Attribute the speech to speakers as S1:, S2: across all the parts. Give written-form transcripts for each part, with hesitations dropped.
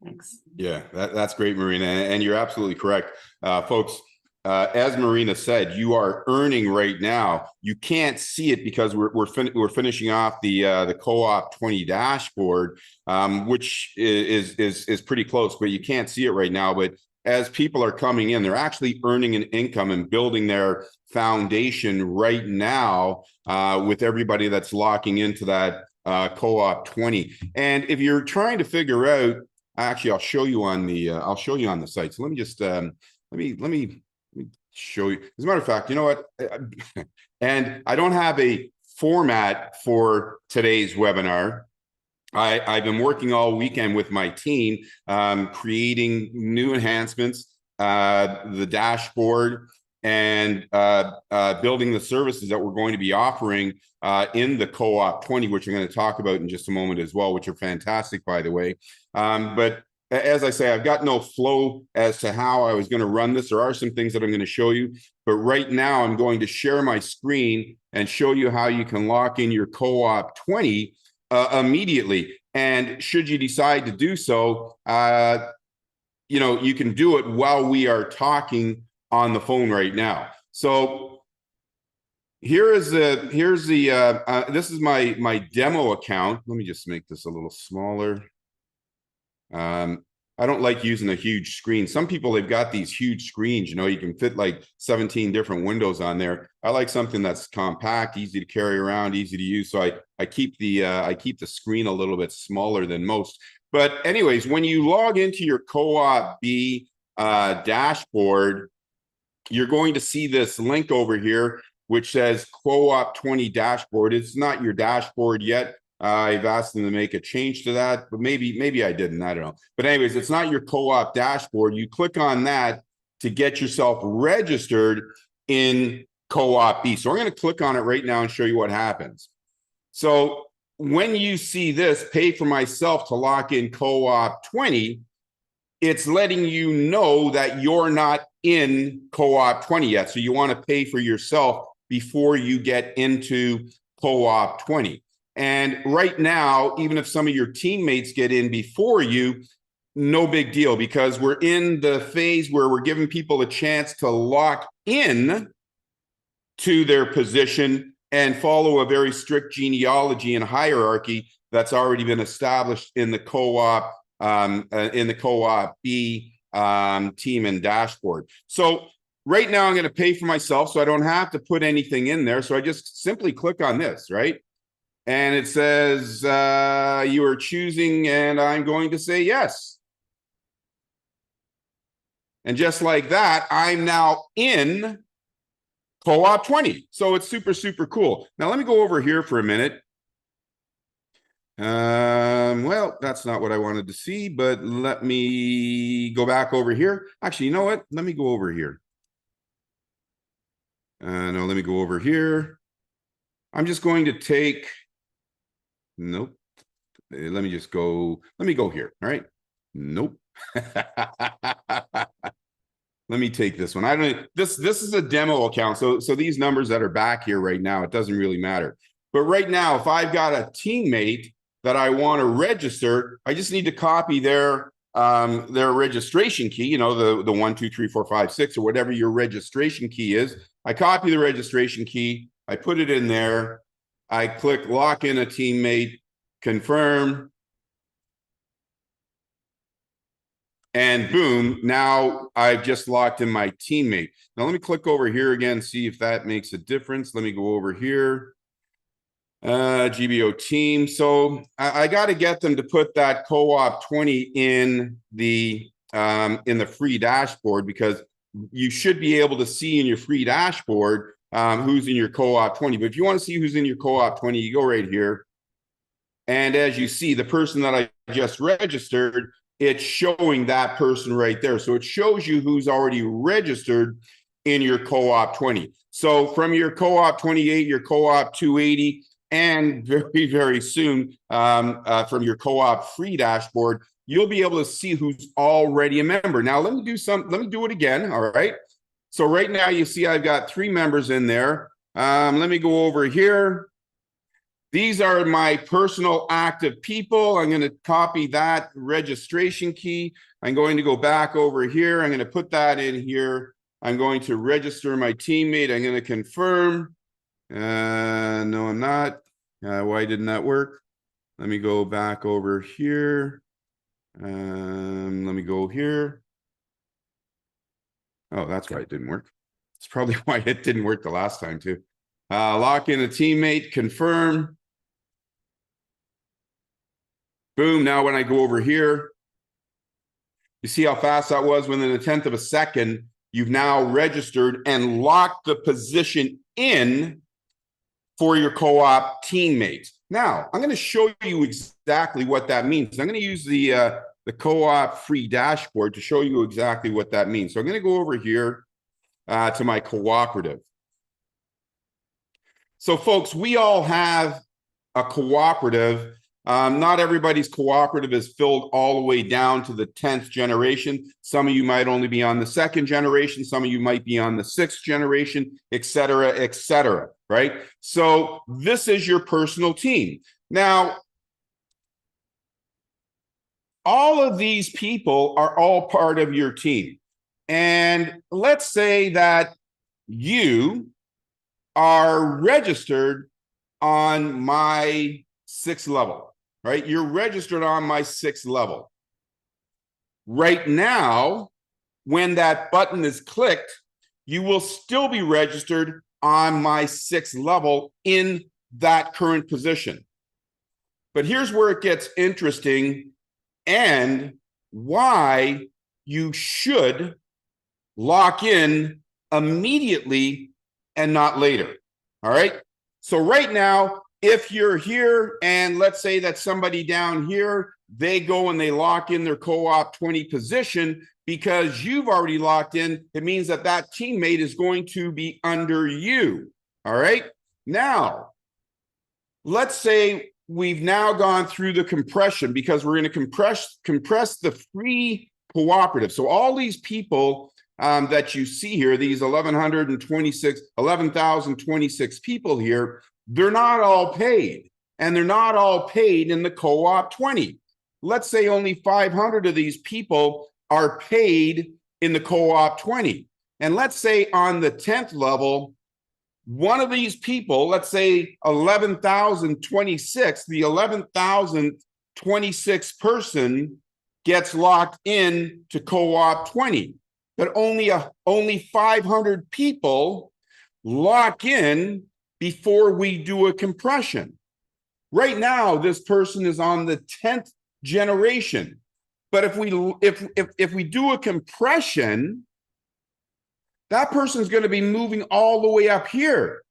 S1: Thanks.
S2: Yeah, that's great, Marina. And you're absolutely correct. Folks, as Marina said, you are earning right now. You can't see it because we're finishing off the Co-op20 dashboard, which is pretty close, but you can't see it right now. But as people are coming in, they're actually earning an income and building their foundation right now with everybody that's locking into that Co-op20. And if you're trying to figure out, actually, I'll show you on the site. So let me just let me show you. As a matter of fact, you know what? And I don't have a format for today's webinar. I've been working all weekend with my team, creating new enhancements, the dashboard, and building the services that we're going to be offering in the Co-op20, which I'm going to talk about in just a moment as well, which are fantastic, by the way. But as I say, I've got no flow as to how I was going to run this. There are some things that I'm going to show you, but right now I'm going to share my screen and show you how you can lock in your Co-op20 immediately. And should you decide to do so, you know, you can do it while we are talking on the phone right now. So this is my demo account. Let me just make this a little smaller. I don't like using a huge screen. Some people, they've got these huge screens, you know, you can fit like 17 different windows on there. I like something that's compact, easy to carry around, easy to use. So I keep the screen a little bit smaller than most. But anyways, when you log into your Co-op dashboard, you're going to see this link over here, which says Co-op20 dashboard. It's not your dashboard yet. I've asked them to make a change to that, but maybe I didn't. I don't know. But anyways, it's not your Co-op dashboard. You click on that to get yourself registered in Co-op. So we're going to click on it right now and show you what happens. So when you see this, pay for myself to lock in Co-op20, it's letting you know that you're not in Co-op20 yet. So you want to pay for yourself before you get into Co-op20. And right now, even if some of your teammates get in before you, no big deal, because we're in the phase where we're giving people a chance to lock in to their position and follow a very strict genealogy and hierarchy that's already been established in the Co-op B team and dashboard. So right now I'm going to pay for myself, so I don't have to put anything in there. So I just simply click on this, right? And it says you are choosing, and I'm going to say yes. And just like that, I'm now in Co-op20. So it's super, super cool. Now let me go over here for a minute. Well, that's not what I wanted to see, but let me go back over here. Actually, you know what? Let me go over here. No, let me go over here. I'm just going to take, nope. Let me go here. All right. Nope. Let me take this one. This is a demo account. So these numbers that are back here right now, it doesn't really matter. But right now, if I've got a teammate that I want to register, I just need to copy their registration key, you know, the 1, 2, 3, 4, 5, 6, or whatever your registration key is. I copy the registration key, I put it in there, I click lock in a teammate, confirm, and boom, now I've just locked in my teammate. Now let me click over here again, see if that makes a difference. Let me go over here. GBO team. So I got to get them to put that Co-op20 in the free dashboard, because you should be able to see in your free dashboard who's in your Co-op20. But if you want to see who's in your Co-op20, you go right here. And as you see, the person that I just registered, it's showing that person right there. So it shows you who's already registered in your Co-op20. So from your Co-op28, your Co-op280, and very, very soon from your Co-op free dashboard, you'll be able to see who's already a member. Now, let me do it again, all right? So right now, you see I've got 3 members in there. Let me go over here. These are my personal active people. I'm going to copy that registration key. I'm going to go back over here. I'm going to put that in here. I'm going to register my teammate. I'm going to confirm. No, I'm not. Why didn't that work? Let me go back over here. Let me go here. Oh, that's why it didn't work. It's probably why it didn't work the last time too. Lock in a teammate, confirm. Boom, now when I go over here, you see how fast that was? Within a tenth of a second, you've now registered and locked the position in for your co-op teammates. Now, I'm going to show you exactly what that means. I'm going to use the co-op free dashboard to show you exactly what that means. So I'm going to go over here to my cooperative. So folks, we all have a cooperative. Not everybody's cooperative is filled all the way down to the 10th generation. Some of you might only be on the 2nd generation. Some of you might be on the 6th generation, et cetera, right? So this is your personal team. Now, all of these people are all part of your team. And let's say that you are registered on my 6th level, right? You're registered on my 6th level. Right now, when that button is clicked, you will still be registered on my 6th level in that current position. But here's where it gets interesting and why you should lock in immediately and not later. All right. So right now, if you're here and let's say that somebody down here, they go and they lock in their co-op 20 position because you've already locked in, it means that that teammate is going to be under you. All right. Now, let's say we've now gone through the compression because we're going to compress the free cooperative. So all these people that you see here, these 11,026 people here, they're not all paid, and they're not all paid in the co-op 20. Let's say only 500 of these people are paid in the co-op 20. And let's say on the 10th level, one of these people, let's say 11,026, the 11,026 person gets locked in to co-op 20. But only 500 people lock in before we do a compression. Right now, this person is on the 10th generation. But if we do a compression, that person's going to be moving all the way up here.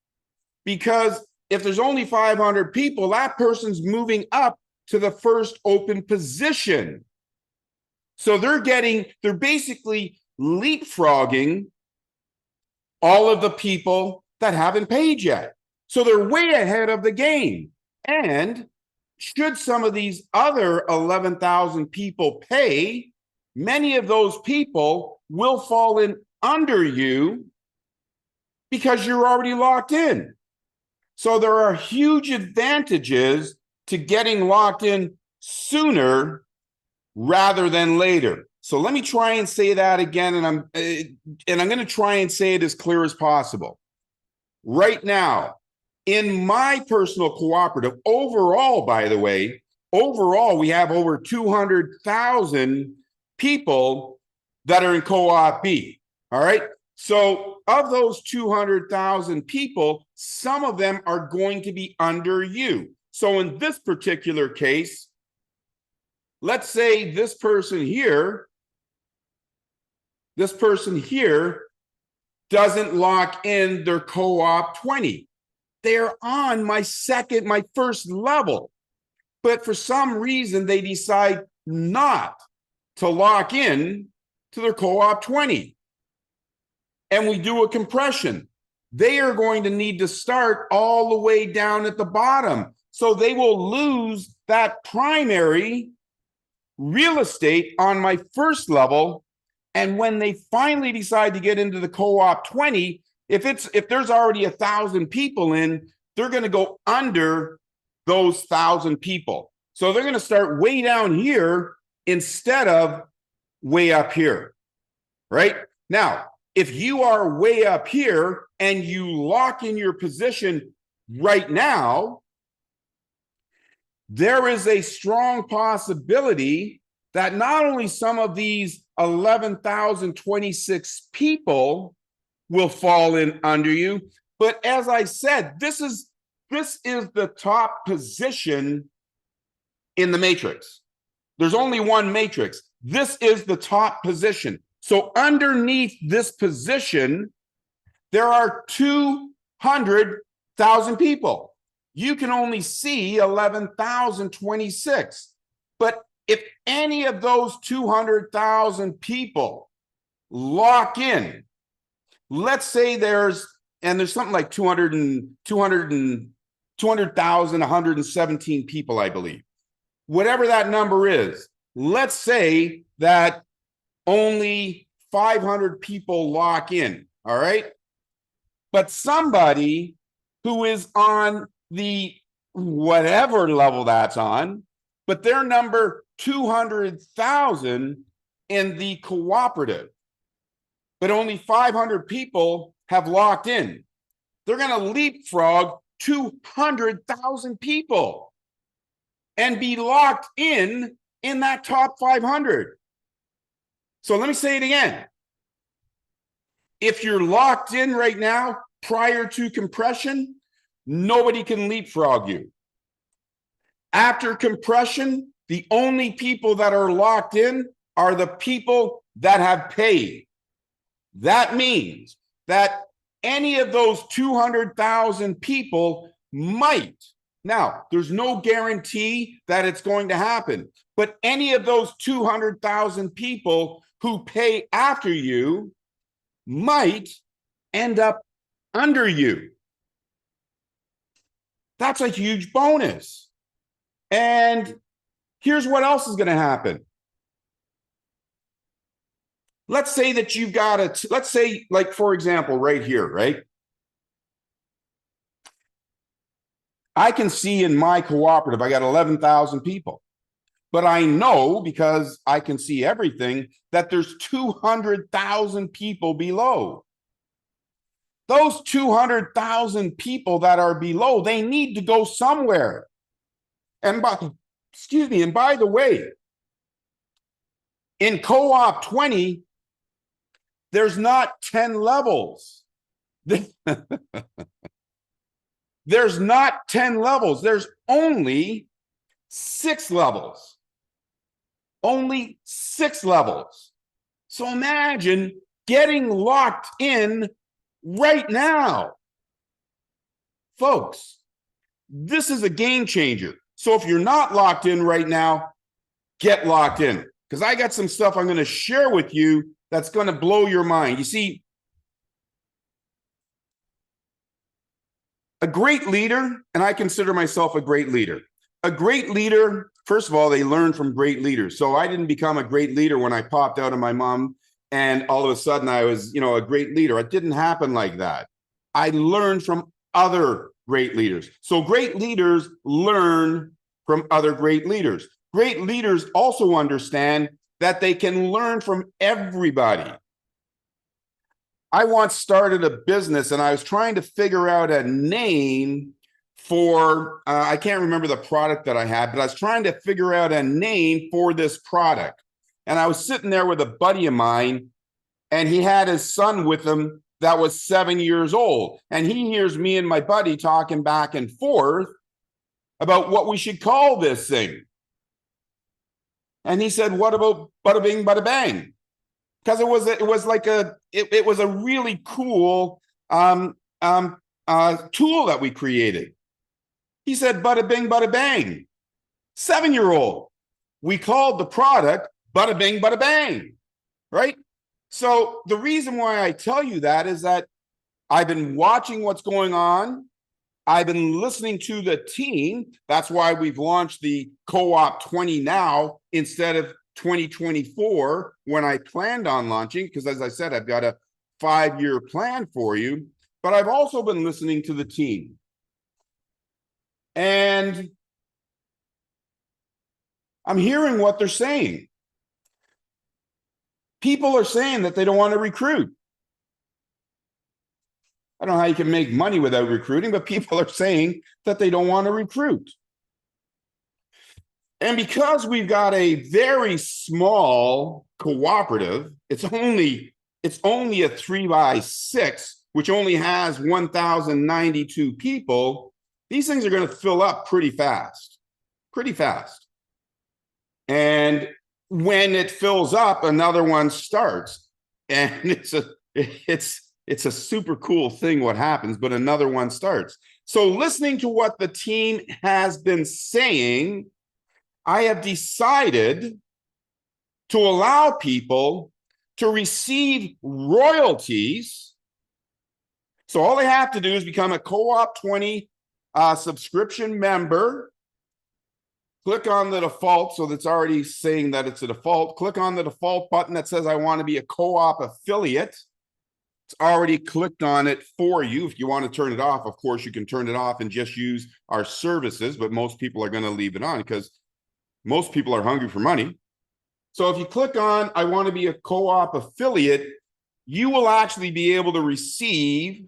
S2: Because if there's only 500 people, that person's moving up to the first open position. So they're basically leapfrogging all of the people that haven't paid yet. So they're way ahead of the game. And should some of these other 11,000 people pay, many of those people will fall in under you because you're already locked in. So there are huge advantages to getting locked in sooner rather than later. So let me try and say that again, and I'm going to try and say it as clear as possible. Right now, in my personal cooperative, overall, by the way, we have over 200,000 people that are in co-op B. All right. So of those 200,000 people, some of them are going to be under you. So in this particular case, let's say this person here doesn't lock in their co-op 20. They're on my first level. But for some reason, they decide not to lock in to their co-op 20. And we do a compression. They are going to need to start all the way down at the bottom. So they will lose that primary real estate on my first level. And when they finally decide to get into the co-op 20, if there's already 1,000 people in, they're going to go under those 1,000 people. So they're going to start way down here instead of way up here, right? Now, if you are way up here and you lock in your position right now, there is a strong possibility that not only some of these 11,026 people will fall in under you, but as I said, this is the top position in the matrix. There's only one matrix. This is the top position. So underneath this position, there are 200,000 people. You can only see 11,026. But if any of those 200,000 people lock in, let's say there's something like 200,117 people, I believe. Whatever that number is, let's say that only 500 people lock in, all right? But somebody who is on the whatever level that's on, but they're number 200,000 in the cooperative, but only 500 people have locked in. They're going to leapfrog 200,000 people and be locked in that top 500. So let me say it again. If you're locked in right now prior to compression, nobody can leapfrog you. After compression, the only people that are locked in are the people that have paid. That means that any of those 200,000 people might. Now, there's no guarantee that it's going to happen, but any of those 200,000 people who pay after you might end up under you. That's a huge bonus. And here's what else is going to happen. Let's say that you've got let's say, like, for example, right here, right? I can see in my cooperative, I got 11,000 people. But I know, because I can see everything, that there's 200,000 people below. Those 200,000 people that are below, they need to go somewhere. And by the way, in Coop20, there's not 10 levels. There's not 10 levels. There's only 6 levels. Only 6 levels. So imagine getting locked in right now. Folks, this is a game changer. So if you're not locked in right now, get locked in, because I got some stuff I'm going to share with you that's going to blow your mind. You see, a great leader, and I consider myself a great leader. A great leader, first of all, they learn from great leaders. So I didn't become a great leader when I popped out of my mom and all of a sudden I was, a great leader. It didn't happen like that. I learned from other great leaders. So great leaders learn from other great leaders. Great leaders also understand that they can learn from everybody. I once started a business and I was trying to figure out a name for, I can't remember the product that I had, but I was trying to figure out a name for this product. And I was sitting there with a buddy of mine, and he had his son with him that was 7 years old. And he hears me and my buddy talking back and forth about what we should call this thing. And he said, "What about bada bing, bada bang?" Because it was a really cool tool that we created. He said, "Bada bing, bada bang." 7-year-old. We called the product Bada Bing, Bada Bang, right? So the reason why I tell you that is that I've been watching what's going on. I've been listening to the team. That's why we've launched the Coop20 now instead of 2024 when I planned on launching, because as I said, I've got a 5-year plan for you. But I've also been listening to the team. And I'm hearing what they're saying. People are saying that they don't want to recruit. I don't know how you can make money without recruiting, but people are saying that they don't want to recruit. And because we've got a very small cooperative, it's only a 3x6, which only has 1,092 people. These things are going to fill up pretty fast. And when it fills up, another one starts. And it's a super cool thing what happens, but another one starts. So listening to what the team has been saying, I have decided to allow people to receive royalties. So all they have to do is become a Coop20 subscription member. Click on the default, so that's already saying that it's a default. Click on the default button that says I want to be a co-op affiliate. It's already clicked on it for you. If you want to turn it off, of course, you can turn it off and just use our services, but most people are going to leave it on because most people are hungry for money. So if you click on, I want to be a co-op affiliate, you will actually be able to receive,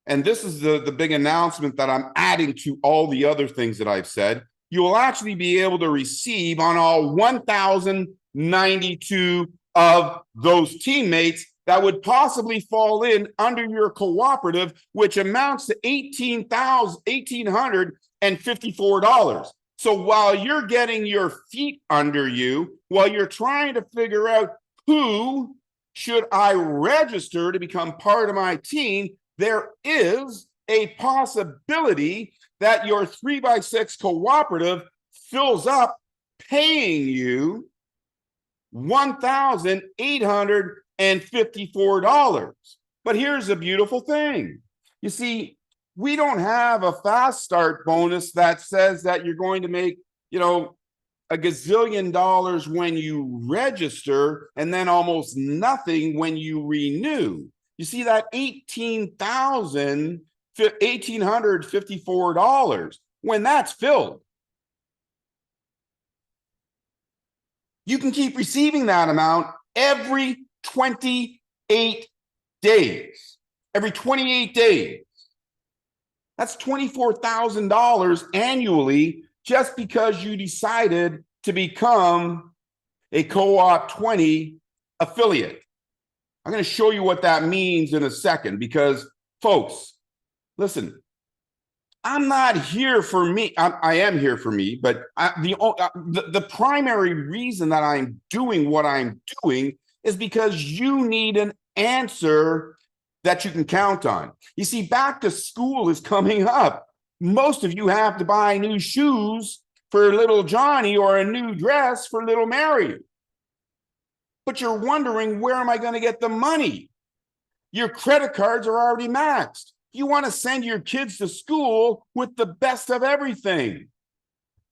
S2: and this is the big announcement that I'm adding to all the other things that I've said, you will actually be able to receive on all 1,092 of those teammates that would possibly fall in under your cooperative, which amounts to $1,854. So while you're getting your feet under you, while you're trying to figure out who should I register to become part of my team, there is a possibility that your 3x6 cooperative fills up paying you $1,854. But here's the beautiful thing. You see, we don't have a fast start bonus that says that you're going to make, a gazillion dollars when you register and then almost nothing when you renew. You see that $1,854, when that's filled, you can keep receiving that amount every 28 days. Every 28 days. That's $24,000 annually just because you decided to become a Coop20 affiliate. I'm going to show you what that means in a second because, folks, listen, I'm not here for me. I am here for me, but the primary reason that I'm doing what I'm doing is because you need an answer that you can count on. You see, back to school is coming up. Most of you have to buy new shoes for little Johnny or a new dress for little Mary. But you're wondering, where am I going to get the money? Your credit cards are already maxed. You want to send your kids to school with the best of everything.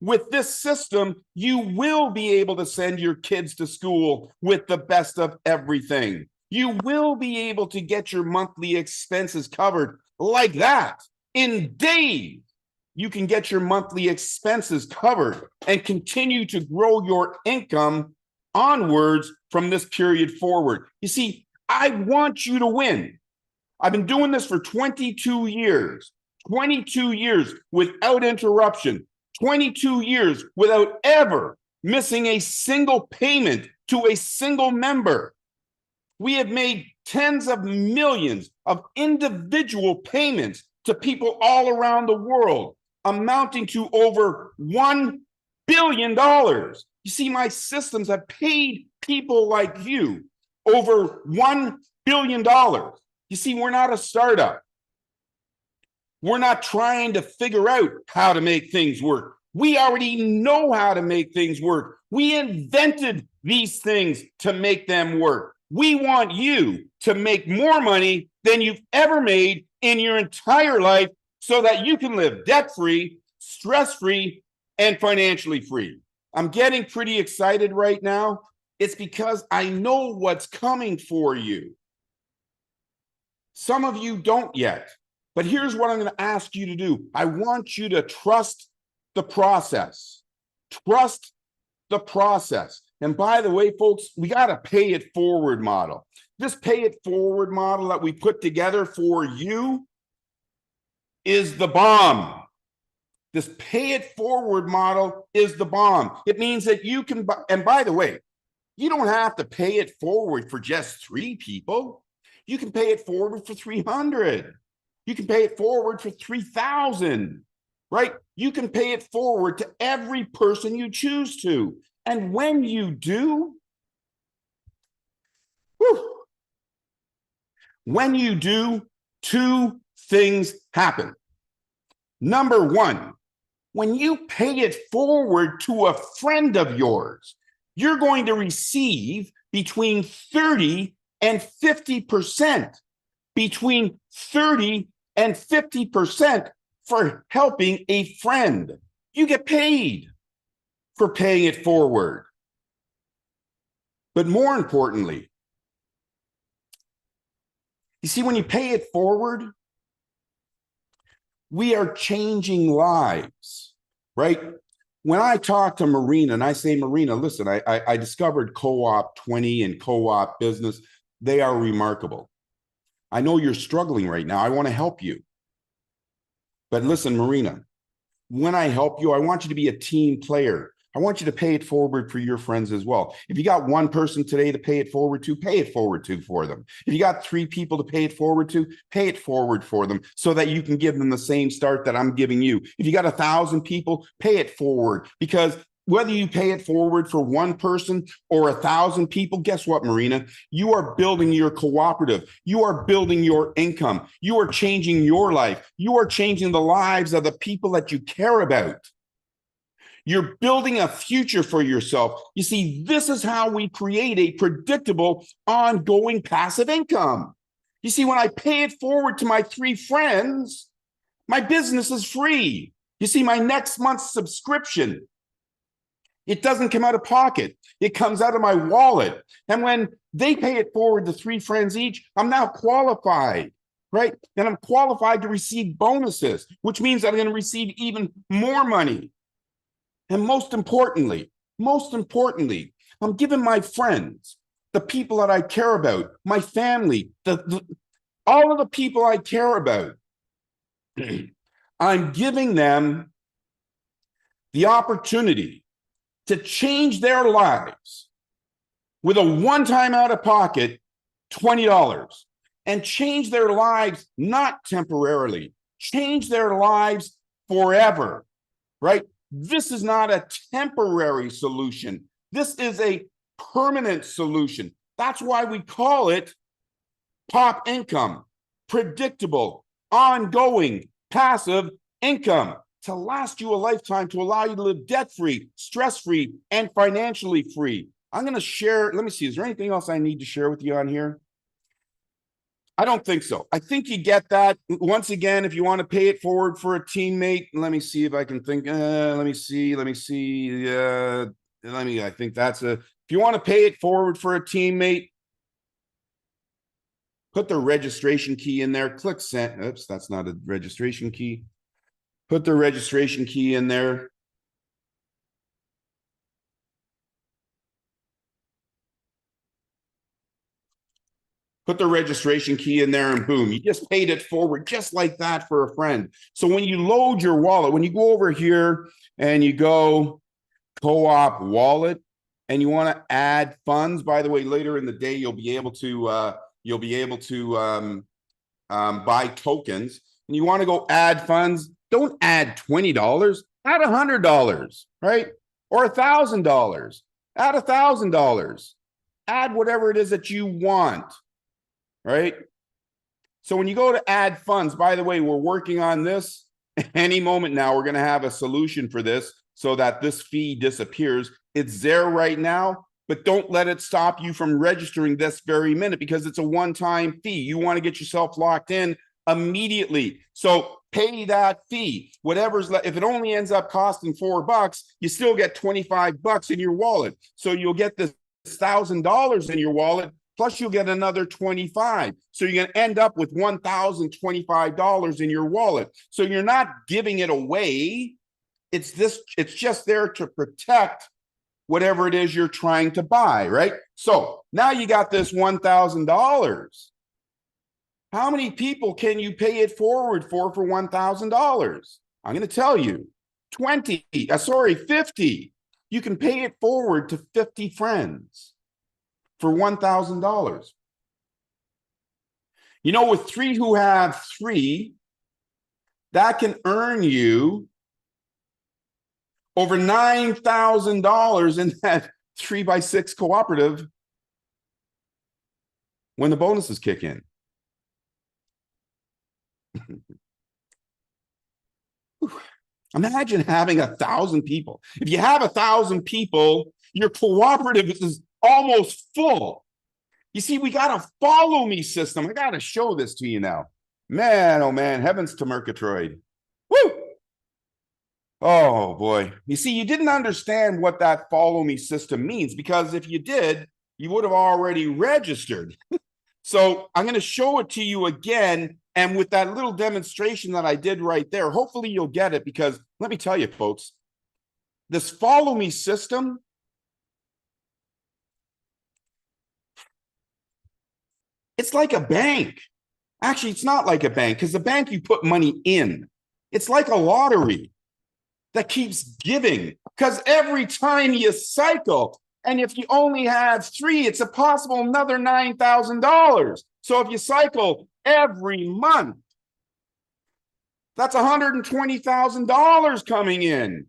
S2: With this system, you will be able to send your kids to school with the best of everything. You will be able to get your monthly expenses covered like that. In days, you can get your monthly expenses covered and continue to grow your income onwards from this period forward. You see, I want you to win. I've been doing this for 22 years, 22 years without interruption, 22 years without ever missing a single payment to a single member. We have made tens of millions of individual payments to people all around the world, amounting to over $1 billion. You see, my systems have paid people like you over $1 billion. You see, we're not a startup. We're not trying to figure out how to make things work. We already know how to make things work. We invented these things to make them work. We want you to make more money than you've ever made in your entire life so that you can live debt-free, stress-free, and financially free. I'm getting pretty excited right now. It's because I know what's coming for you. Some of you don't yet. But here's what I'm going to ask you to do. I want you to trust the process. Trust the process. And by the way, folks, we got a pay it forward model. This pay it forward model that we put together for you is the bomb. This pay it forward model is the bomb. It means that you can, and by the way, you don't have to pay it forward for just 3 people. You can pay it forward for 300. You can pay it forward for 3,000, right? You can pay it forward to every person you choose to. And when you do, when you do, 2 things happen. Number 1, when you pay it forward to a friend of yours, you're going to receive between 30 and 50%, between 30 and 50% for helping a friend. You get paid for paying it forward. But more importantly, you see, when you pay it forward, we are changing lives, right? When I talk to Marina and I say, Marina, listen, I discovered Coop20 and Co-op Business. They are remarkable. I know you're struggling right now. I want to help you. But listen, Marina, when I help you, I want you to be a team player. I want you to pay it forward for your friends as well. If you got 1 person today to pay it forward to for them. If you got 3 people to pay it forward for them so that you can give them the same start that I'm giving you. If you got 1,000 people, pay it forward, because whether you pay it forward for 1 person or 1,000 people, guess what, Marina? You are building your cooperative. You are building your income. You are changing your life. You are changing the lives of the people that you care about. You're building a future for yourself. You see, this is how we create a predictable, ongoing passive income. You see, when I pay it forward to my 3 friends, my business is free. You see, my next month's subscription, it doesn't come out of pocket. It comes out of my wallet. And when they pay it forward to 3 friends each, I'm now qualified, right? And I'm qualified to receive bonuses, which means I'm going to receive even more money. And most importantly, I'm giving my friends, the people that I care about, my family, all of the people I care about, I'm giving them the opportunity to change their lives with a one-time out-of-pocket $20 and change their lives, not temporarily, change their lives forever, right? This is not a temporary solution. This is a permanent solution. That's why we call it POP income, predictable, ongoing, passive income, to last you a lifetime, to allow you to live debt-free, stress-free, and financially free. I'm going to share, let me see, is there anything else I need to share with you on here? I don't think so. I think you get that. Once again, if you want to pay it forward for a teammate, let me see if I can think. I think that's if you want to pay it forward for a teammate, put the registration key in there, click send. Oops, that's not a registration key. Put the registration key in there. Put the registration key in there and boom, you just paid it forward just like that for a friend. So when you load your wallet, when you go over here and you go Co-op wallet and you want to add funds, by the way, later in the day, you'll be able to buy tokens, and you want to go add funds. Don't add $20, add $100, right? Or $1,000, add $1,000, add whatever it is that you want. Right? So when you go to add funds, by the way, we're working on this. Any moment now, we're going to have a solution for this so that this fee disappears. It's there right now, but don't let it stop you from registering this very minute, because it's a one-time fee. You want to get yourself locked in immediately. So pay that fee. Whatever's left, if it only ends up costing $4, you still get $25 in your wallet. So you'll get this $1,000 in your wallet plus you'll get another 25. So you're going to end up with $1,025 in your wallet. So you're not giving it away. It's just there to protect whatever it is you're trying to buy, right? So now you got this $1,000. How many people can you pay it forward for $1,000? I'm going to tell you, 50. You can pay it forward to 50 friends for $1,000. You know, with 3 who have 3, that can earn you over $9,000 in that 3x6 cooperative when the bonuses kick in. Imagine having 1,000 people. If you have 1,000 people, your cooperative is almost full. You see, we got a follow me system. I got to show this to you now. Man, oh man, heavens to Murgatroyd. Woo! Oh boy. You see, you didn't understand what that follow me system means, because if you did, you would have already registered. So I'm going to show it to you again. And with that little demonstration that I did right there, hopefully you'll get it, because let me tell you, folks, this follow me system, it's like a bank. Actually, it's not like a bank, because the bank, you put money in. It's like a lottery that keeps giving, because every time you cycle, and if you only have 3, it's a possible another $9,000. So if you cycle every month, that's $120,000 coming in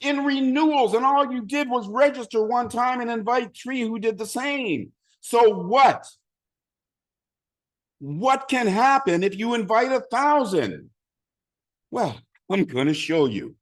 S2: renewals. And all you did was register one time and invite 3 who did the same. So what? What can happen if you invite 1,000? Well, I'm going to show you.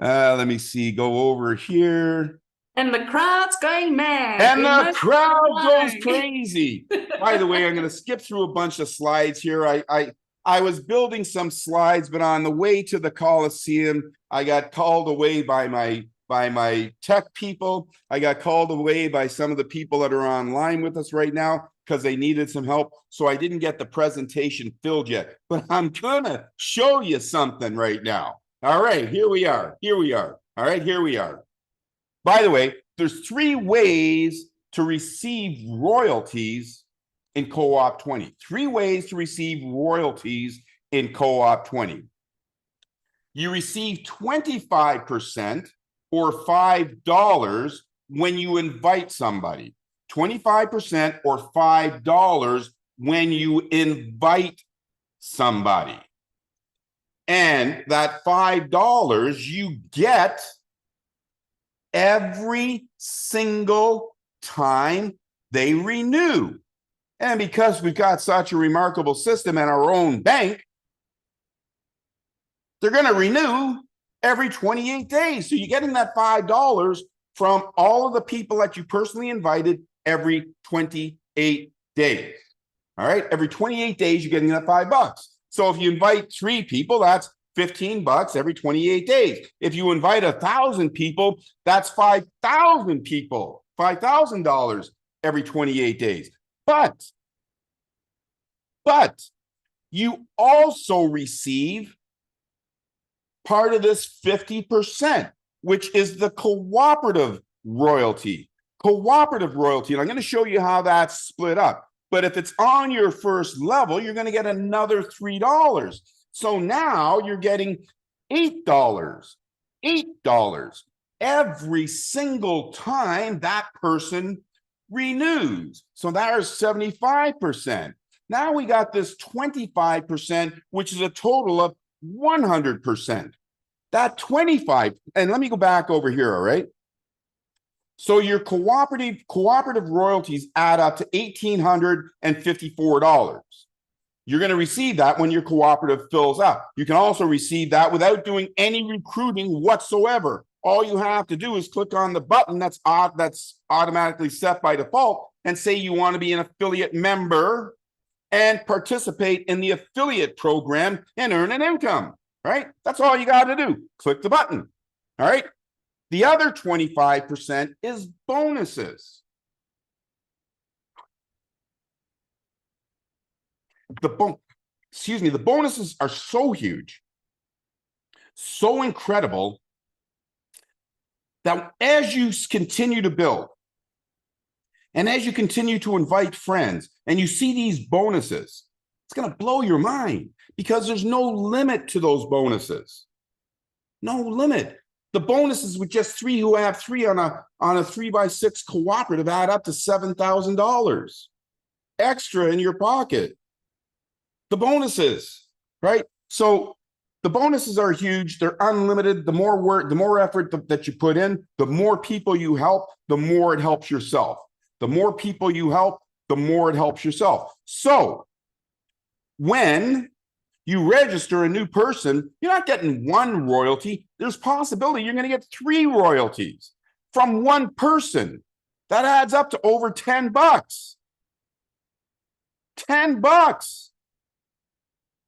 S2: Let me see, go over here.
S1: And the crowd's going mad.
S2: And the crowd goes crazy. By the way, I'm going to skip through a bunch of slides here. I was building some slides, but on the way to the Coliseum, I got called away by my tech people. I got called away by some of the people that are online with us right now because they needed some help. So I didn't get the presentation filled yet, but I'm going to show you something right now. All right, here we are. All right, here we are. By the way, there's 3 ways to receive royalties in Coop20. 3 ways to receive royalties in Coop20. You receive 25% or $5 when you invite somebody. 25% or $5 when you invite somebody. And that $5 you get every single time they renew. And because we've got such a remarkable system in our own bank, they're going to renew every 28 days. So you're getting that $5 from all of the people that you personally invited every 28 days. All right. Every 28 days, you're getting that $5. So if you invite 3 people, that's $15 every 28 days. If you invite 1,000 people, that's 5,000 people, $5,000 every 28 days. But you also receive part of this 50%, which is the cooperative royalty. Cooperative royalty, and I'm going to show you how that's split up. But if it's on your first level, you're going to get another $3. So now you're getting $8 every single time that person renews. So there's 75%. Now we got this 25%, which is a total of 100%. That 25, and let me go back over here, all right? So your cooperative royalties add up to $1,854. You're going to receive that when your cooperative fills up. You can also receive that without doing any recruiting whatsoever. All you have to do is click on the button that's automatically set by default and say you want to be an affiliate member and participate in the affiliate program and earn an income, right? That's all you got to do. Click the button, all right? The other 25% is bonuses. The bonuses are so huge, so incredible, that as you continue to build and as you continue to invite friends and you see these bonuses, it's going to blow your mind because there's no limit to those bonuses. No limit. The bonuses with just three who have three on a 3x6 cooperative add up to $7,000 extra in your pocket. The bonuses, right? So the bonuses are huge. They're unlimited. The more work, the more effort that you put in, the more people you help, the more it helps yourself. The more people you help, the more it helps yourself. So when you register a new person, you're not getting one royalty. There's possibility you're going to get 3 royalties from one person. That adds up to over $10. $10.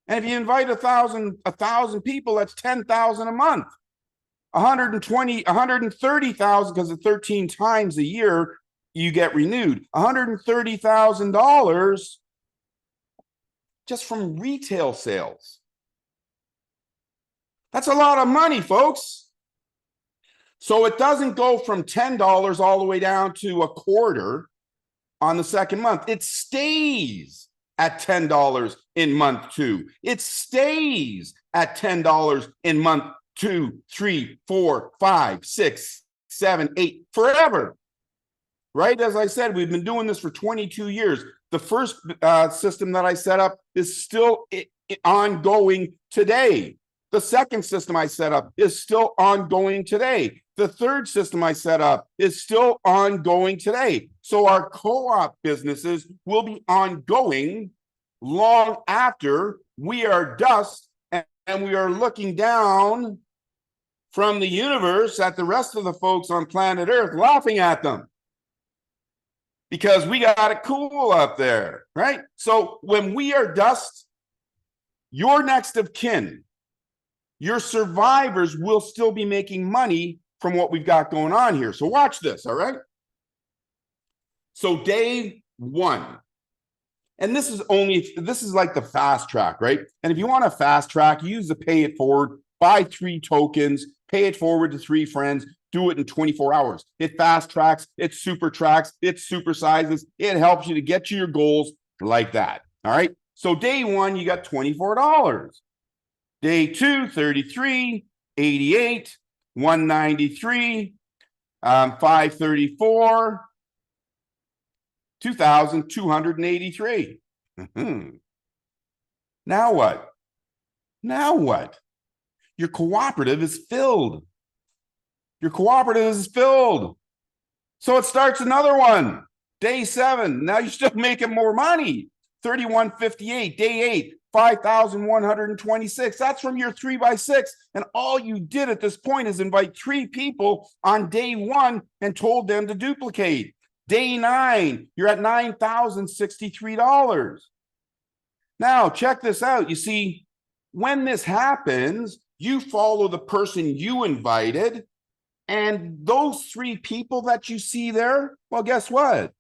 S2: And if you invite 1,000 people, that's 10,000 a month. 130,000 because of 13 times a year you get renewed. $130,000 just from retail sales. That's a lot of money, folks. So it doesn't go from $10 all the way down to a quarter on the second month. It stays at $10 in month 2. It stays at $10 in month 2, 3, 4, 5, 6, 7, 8, forever. Right? As I said, we've been doing this for 22 years. The first system that I set up is still ongoing today. The second system I set up is still ongoing today. The third system I set up is still ongoing today. So our co-op businesses will be ongoing long after we are dust and we are looking down from the universe at the rest of the folks on planet Earth, laughing at them because we got it cool up there, right? So when we are dust, your next of kin, your survivors will still be making money from what we've got going on here. So watch this, all right? So day 1, and this is like the fast track, right? And if you want a fast track, use the pay it forward, buy 3 tokens, pay it forward to 3 friends, do it in 24 hours. It fast tracks, it super tracks, it supersizes, it helps you to get to your goals like that, all right? So day 1, you got $24. Day 2, 33, 88, 193, 534, 2,283. Now what? Now what? Your cooperative is filled. Your cooperative is filled. So it starts another one. Day 7. Now you're still making more money. 3158. Day 8. 5,126. That's from your 3x6. And all you did at this point is invite 3 people on day 1 and told them to duplicate. Day 9, you're at $9,063. Now, check this out. You see, when this happens, you follow the person you invited, and those 3 people that you see there, well, guess what?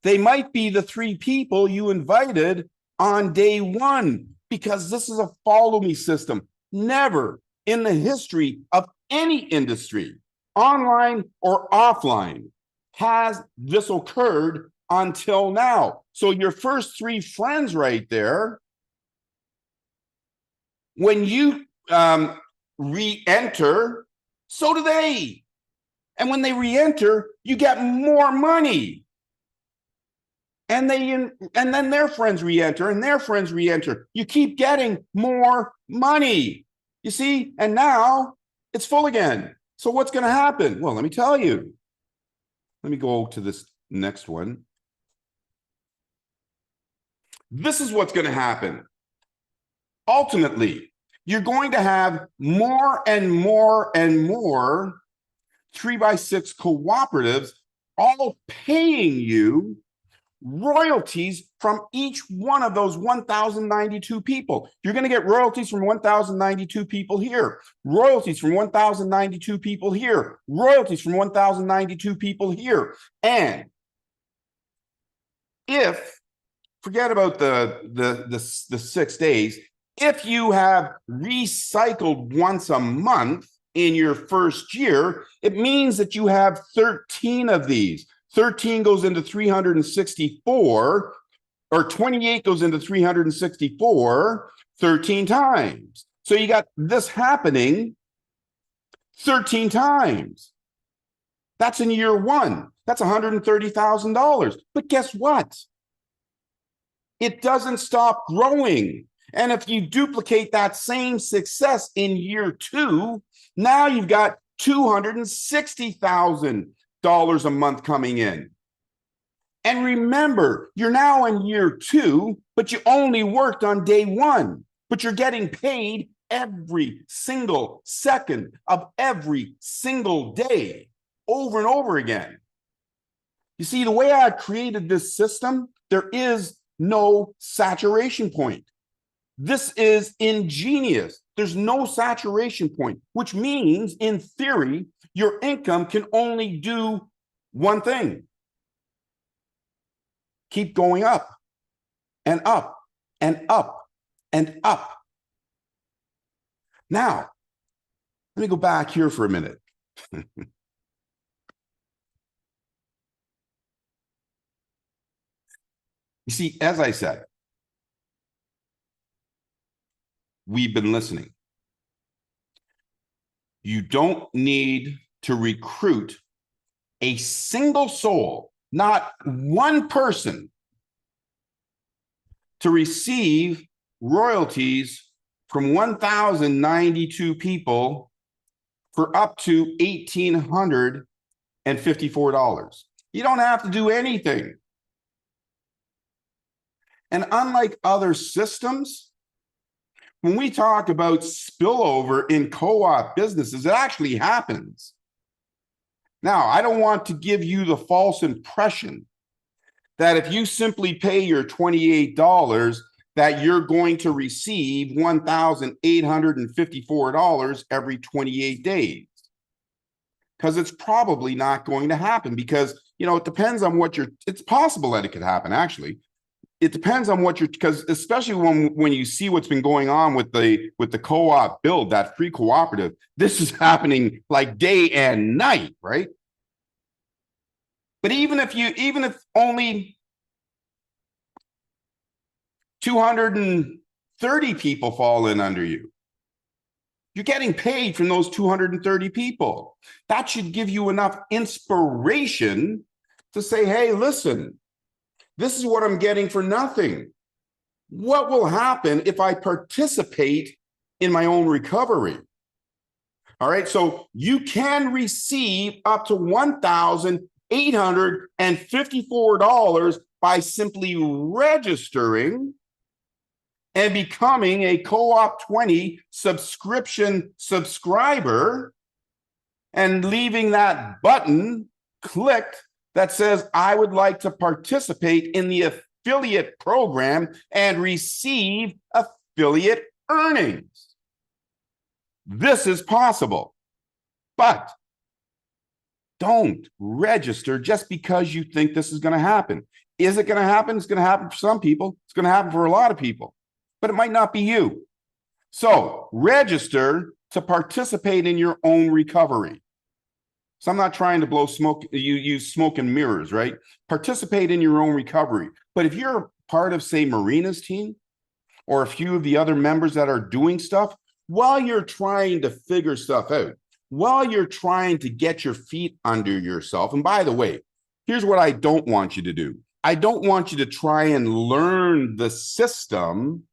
S2: They might be the 3 people you invited on day 1, because this is a follow me system. Never in the history of any industry, online or offline, has this occurred until now. So your first 3 friends right there, when you re-enter, so do they. And when they re-enter, you get more money. And then their friends re-enter and their friends re-enter. You keep getting more money. You see, and now it's full again. So what's going to happen? Well, let me tell you. Let me go to this next one. This is what's going to happen. Ultimately, you're going to have more and more and more 3x6 cooperatives all paying you royalties from each one of those 1,092 people. You're going to get royalties from 1,092 people here, royalties from 1,092 people here, royalties from 1,092 people here. And if, forget about the 6 days, if you have recycled once a month in your first year, it means that you have 13 of these. 13 goes into 364, or 28 goes into 364 13 times. So you got this happening 13 times. That's in year one. That's $130,000. But guess what? It doesn't stop growing. And if you duplicate that same success in year two, now you've got $260,000 a month coming in. And remember, you're now in year two, but you only worked on day one, but you're getting paid every single second of every single day, over and over again. You see, the way I created this system, there is no saturation point. This is ingenious. There's no saturation point, which means, in theory, your income can only do one thing: keep going up and up and up and up. Now, let me go back here for a minute. You see, as I said, we've been listening. You don't need to recruit a single soul, not one person, to receive royalties from 1,092 people for up to $1,854. You don't have to do anything. And unlike other systems, when we talk about spillover in co-op businesses, it actually happens. Now, I don't want to give you the false impression that if you simply pay your $28, that you're going to receive $1,854 every 28 days. Because it's probably not going to happen, because, you know, it depends on what it's possible that it could happen, actually. It depends on what because especially when you see what's been going on with the co-op build, that free cooperative, this is happening like day and night, right? But even if only 230 people fall in under you, you're getting paid from those 230 people. That should give you enough inspiration to say, hey, listen, this is what I'm getting for nothing. What will happen if I participate in my own recovery? All right, so you can receive up to $1,854 by simply registering and becoming a Coop20 subscription subscriber and leaving that button clicked that says, I would like to participate in the affiliate program and receive affiliate earnings. This is possible, but don't register just because you think this is going to happen. Is it going to happen? It's going to happen for some people. It's going to happen for a lot of people, but it might not be you. So register to participate in your own recovery. So I'm not trying to blow smoke, you use smoke and mirrors, right? Participate in your own recovery. But if you're part of, say, Marina's team, or a few of the other members that are doing stuff, while you're trying to figure stuff out, while you're trying to get your feet under yourself, and by the way, here's what I don't want you to do. I don't want you to try and learn the system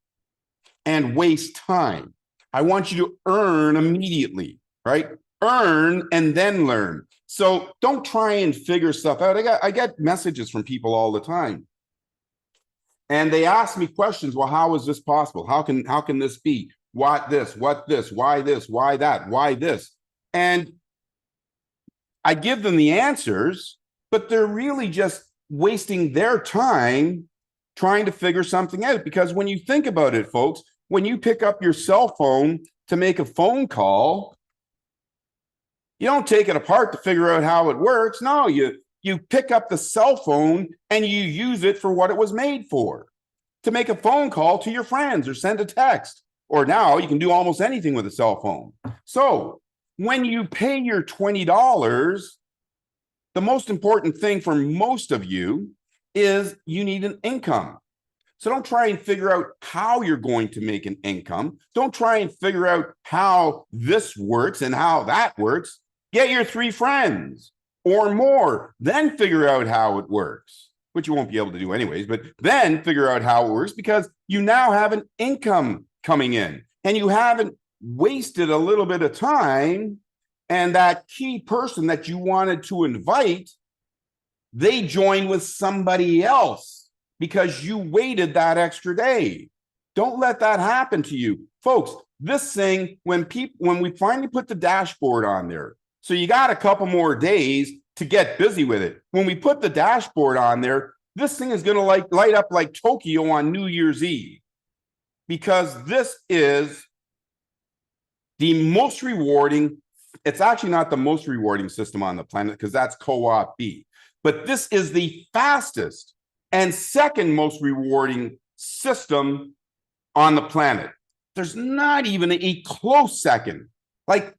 S2: and waste time. I want you to earn immediately, right? Earn and then learn. So don't try and figure stuff out. I get messages from people all the time, and they ask me questions. Well, how is this possible? How can this be? What this? What this? Why this? Why that? Why this? And I give them the answers, but they're really just wasting their time trying to figure something out. Because when you think about it, folks, when you pick up your cell phone to make a phone call, you don't take it apart to figure out how it works. No, you pick up the cell phone and you use it for what it was made for, to make a phone call to your friends or send a text. Or now you can do almost anything with a cell phone. So when you pay your $20, the most important thing for most of you is you need an income. So don't try and figure out how you're going to make an income. Don't try and figure out how this works and how that works. Get your 3 friends or more, then figure out how it works, which you won't be able to do anyways, but then figure out how it works, because you now have an income coming in and you haven't wasted a little bit of time. And that key person that you wanted to invite, they join with somebody else because you waited that extra day. Don't let that happen to you. Folks, this thing, when we finally put the dashboard on there, so you got a couple more days to get busy with it. When we put the dashboard on there, this thing is going to light up like Tokyo on New Year's Eve, because this is the most rewarding. It's actually not the most rewarding system on the planet, because that's Co-op B. But this is the fastest and second most rewarding system on the planet. There's not even a close second. Like,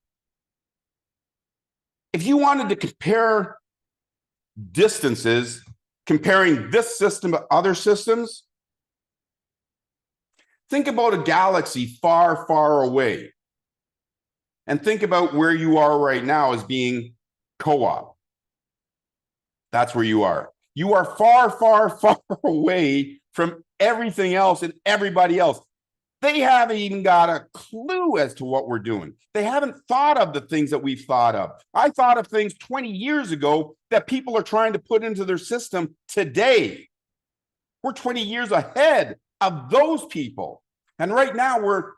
S2: if you wanted to compare distances, comparing this system to other systems, think about a galaxy far, far away. And think about where you are right now as being Co-op. That's where you are. You are far, far, far away from everything else and everybody else. They haven't even got a clue as to what we're doing. They haven't thought of the things that we've thought of. I thought of things 20 years ago that people are trying to put into their system today. We're 20 years ahead of those people. And right now we're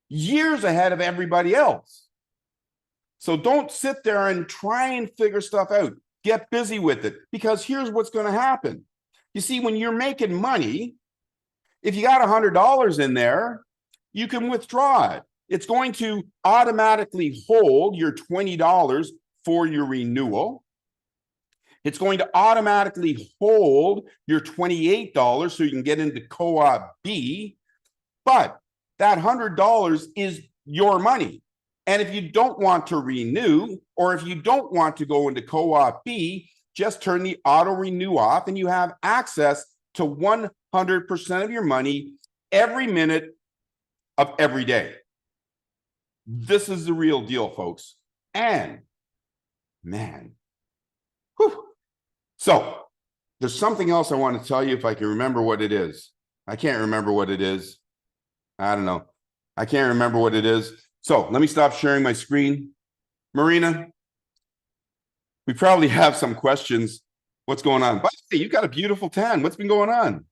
S2: years ahead of everybody else. So don't sit there and try and figure stuff out. Get busy with it, because here's what's going to happen. You see, when you're making money, if you got $100 in there, you can withdraw it. It's going to automatically hold your $20 for your renewal. It's going to automatically hold your $28 so you can get into Co-op B. But that $100 is your money. And if you don't want to renew, or if you don't want to go into Co-op B, just turn the auto renew off and you have access to 100% of your money every minute of every day. This is the real deal, folks. And man, whew. So there's something else I want to tell you, if I can remember what it is. I can't remember what it is. I don't know. I can't remember what it is. So let me stop sharing my screen. Marina, we probably have some questions. What's going on? But hey, you got a beautiful tan. What's been going on?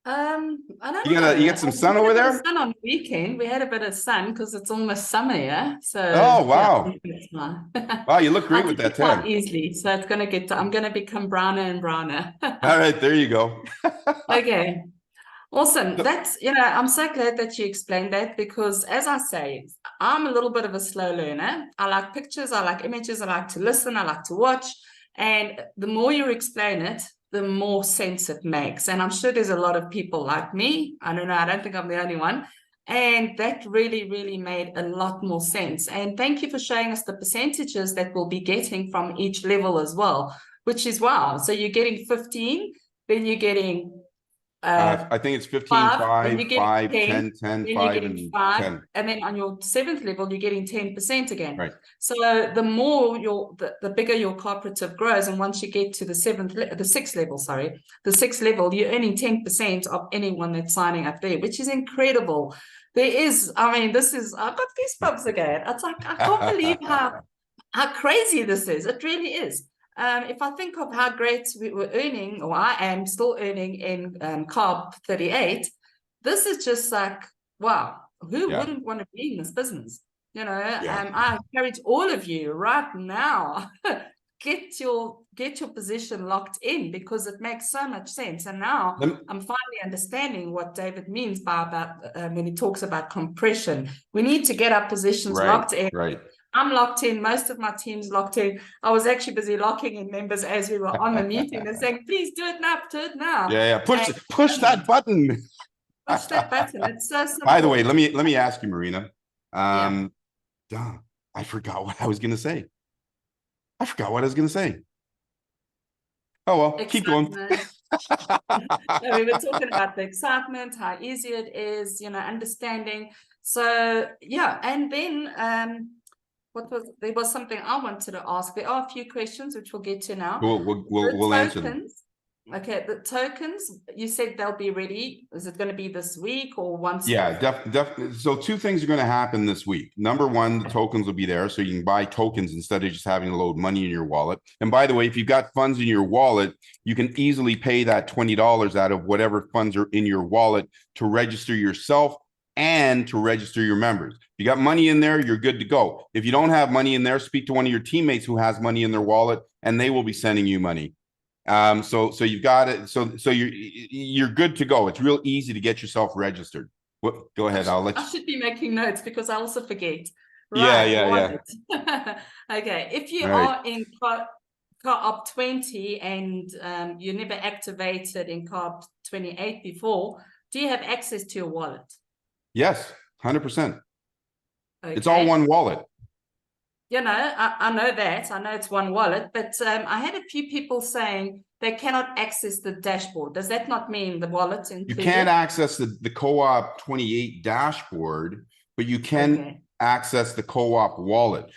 S1: I don't know.
S2: You get some sun over there?
S1: Sun on the weekend. We had a bit of sun because it's almost summer, yeah. So
S2: oh wow,
S1: yeah,
S2: wow, you look great with that tan.
S1: Quite easily, so it's gonna get. I'm gonna become browner and browner.
S2: All right, there you go.
S1: Okay. Awesome. That's, I'm so glad that you explained that, because as I say, I'm a little bit of a slow learner. I like pictures, I like images, I like to listen, I like to watch. And the more you explain it, the more sense it makes. And I'm sure there's a lot of people like me. I don't think I'm the only one. And that really, really made a lot more sense. And thank you for showing us the percentages that we'll be getting from each level as well, which is wow. So you're getting 15, then you're getting
S2: I think it's 15, 5, 5, 10, 10, 5, and 10.
S1: And then on your 7th level, you're getting 10% again.
S2: Right.
S1: So the more the bigger your cooperative grows, and once you get to the 6th level, you're earning 10% of anyone that's signing up there, which is incredible. I've got goosebumps again. It's like, I can't believe how crazy this is. It really is. If I think of how great we were earning, or I am still earning in Coop38, this is just like, wow, who wouldn't want to be in this business? I encourage all of you right now get your position locked in, because it makes so much sense. And now I'm finally understanding what David means by when he talks about compression. We need to get our positions locked in.
S2: Right.
S1: I'm locked in. Most of my team's locked in. I was actually busy locking in members as we were on the meeting. They're saying, please do it now, do it now.
S2: Yeah. Push that button.
S1: Push that button. It's so simple.
S2: By the way, let me ask you, Marina.
S1: Yeah.
S2: I forgot what I was going to say. Oh, well, keep going.
S1: We were talking about the excitement, how easy it is, understanding. So, yeah. And then there was something I wanted to ask. There are a few questions which we'll get to now.
S2: We'll answer them.
S1: Okay, the tokens, you said they'll be ready. Is it going to be this week or once?
S2: Yeah, definitely. So two things are going to happen this week. Number one, the tokens will be there, so you can buy tokens instead of just having to load money in your wallet. And by the way, if you've got funds in your wallet, you can easily pay that $20 out of whatever funds are in your wallet to register yourself and to register your members. If you got money in there, you're good to go. If you don't have money in there, speak to one of your teammates who has money in their wallet, and they will be sending you money. So you've got it. So you're good to go. It's real easy to get yourself registered. Go ahead.
S1: I should be making notes because I also forget.
S2: Right, yeah.
S1: Okay. If you are in Coop20 and you never activated in Coop28 before, do you have access to your wallet?
S2: Yes, 100%.
S1: Okay.
S2: It's all one wallet.
S1: I know that. I know it's one wallet, but I had a few people saying they cannot access the dashboard. Does that not mean the wallet's included?
S2: You can't access the Coop28 dashboard, but you can access the Coop wallet.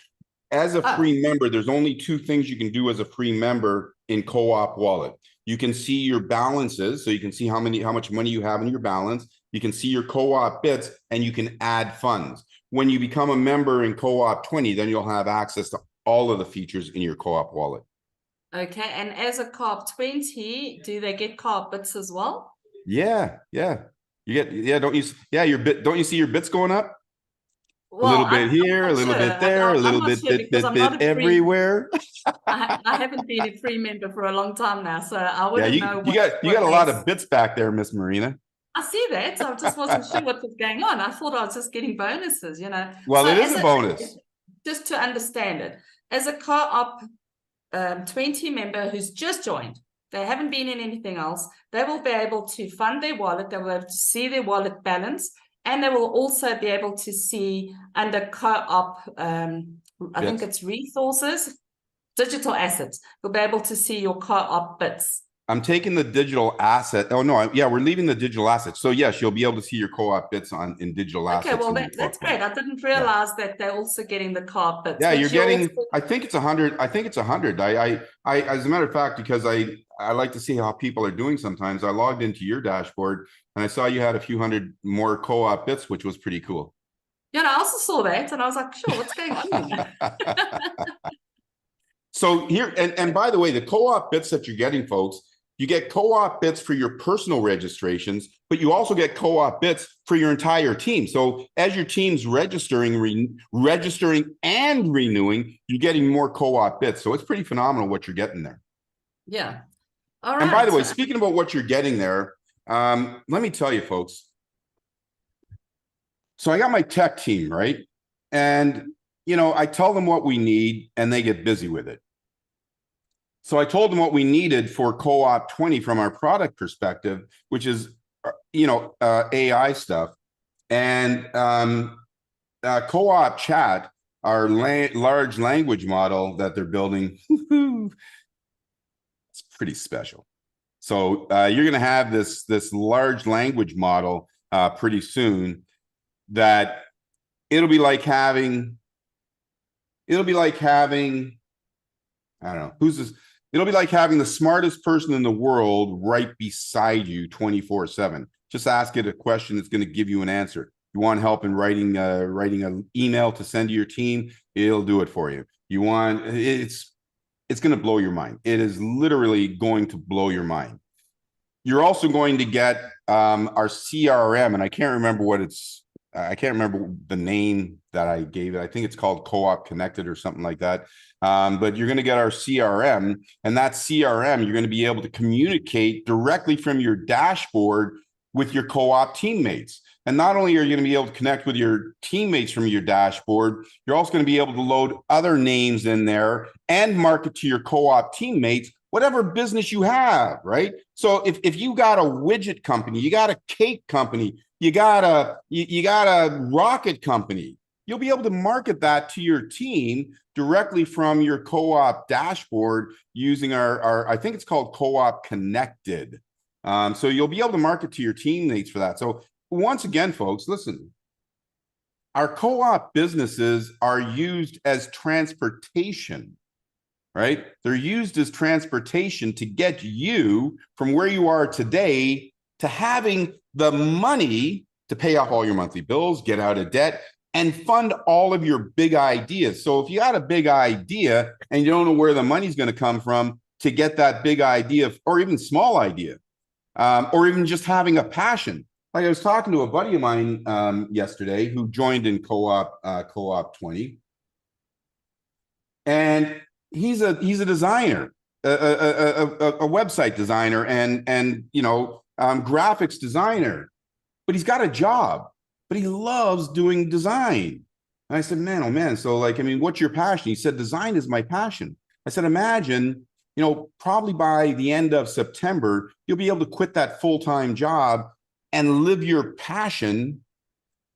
S2: As a free member, there's only two things you can do as a free member in Coop wallet. You can see your balances, so you can see how much money you have in your balance. You can see your Coop bits, and you can add funds. When you become a member in Coop20, then you'll have access to all of the features in your Coop wallet.
S1: Okay, and as a Coop20, do they get Coop bits as well?
S2: Yeah. You get don't you see your bits going up?
S1: Well,
S2: a little bit here, a little bit there, a little bit everywhere.
S1: I haven't been a free member for a long time now, so I wouldn't know.
S2: You got a lot of bits back there, Miss Marina.
S1: I see that. I just wasn't sure what was going on. I thought I was just getting bonuses,
S2: Well, so it is a bonus.
S1: Just to understand it, as a Coop 20 member who's just joined, they haven't been in anything else, they will be able to fund their wallet, they will be able to see their wallet balance, and they will also be able to see under Coop, I think it's resources, digital assets, you'll be able to see your Coop bits.
S2: I'm taking the digital asset. Oh, no. Yeah, we're leaving the digital assets. So, yes, you'll be able to see your Coop bits in digial assets.
S1: Okay, well, that's great. I didn't realize that they're also getting the Coop bits.
S2: Yeah, you're getting, I think it's 100. I think it's 100. I as a matter of fact, because I like to see how people are doing sometimes, I logged into your dashboard and I saw you had a few hundred more Coop bits, which was pretty cool.
S1: Yeah, I also saw that and I was like, sure, what's going on?
S2: So here, and by the way, the Coop bits that you're getting, folks, you get Coop bits for your personal registrations, but you also get Coop bits for your entire team. So as your team's registering and renewing, you're getting more Coop bits. So it's pretty phenomenal what you're getting there.
S1: Yeah. All right.
S2: And by the way, speaking about what you're getting there, let me tell you, folks. So I got my tech team, right? And, I tell them what we need and they get busy with it. So I told them what we needed for Coop20 from our product perspective, which is, AI stuff. And Coop Chat, our large language model that they're building, it's pretty special. So you're going to have this large language model pretty soon that it'll be like having, I don't know, who's this? It'll be like having the smartest person in the world right beside you 24/7. Just ask it a question, it's going to give you an answer. You want help in writing an email to send to your team, it'll do it for you. You want, it's going to blow your mind. It is literally going to blow your mind. You're also going to get our CRM, and I can't remember what it's I can't remember the name that I gave it. I think it's called Co-op Connected or something like that. But you're going to get our CRM, and that CRM, you're going to be able to communicate directly from your dashboard with your co-op teammates. And not only are you going to be able to connect with your teammates from your dashboard, you're also going to be able to load other names in there and market to your co-op teammates, whatever business you have, right? So if you got a widget company, you got a cake company, you got a rocket company, you'll be able to market that to your team directly from your co-op dashboard using our I think it's called Co-op Connected. So you'll be able to market to your teammates for that. So once again, folks, listen, our co-op businesses are used as transportation, right? They're used as transportation to get you from where you are today to having the money to pay off all your monthly bills, get out of debt, and fund all of your big ideas. So if you got a big idea and you don't know where the money's going to come from to get that big idea, or even small idea, or even just having a passion. Like I was talking to a buddy of mine yesterday who joined in Coop20, and he's a designer, a website designer, and graphics designer, but he's got a job, but he loves doing design. And I said, man, oh man, so like, I mean, what's your passion? He said, design is my passion. I said, imagine, probably by the end of September, you'll be able to quit that full-time job and live your passion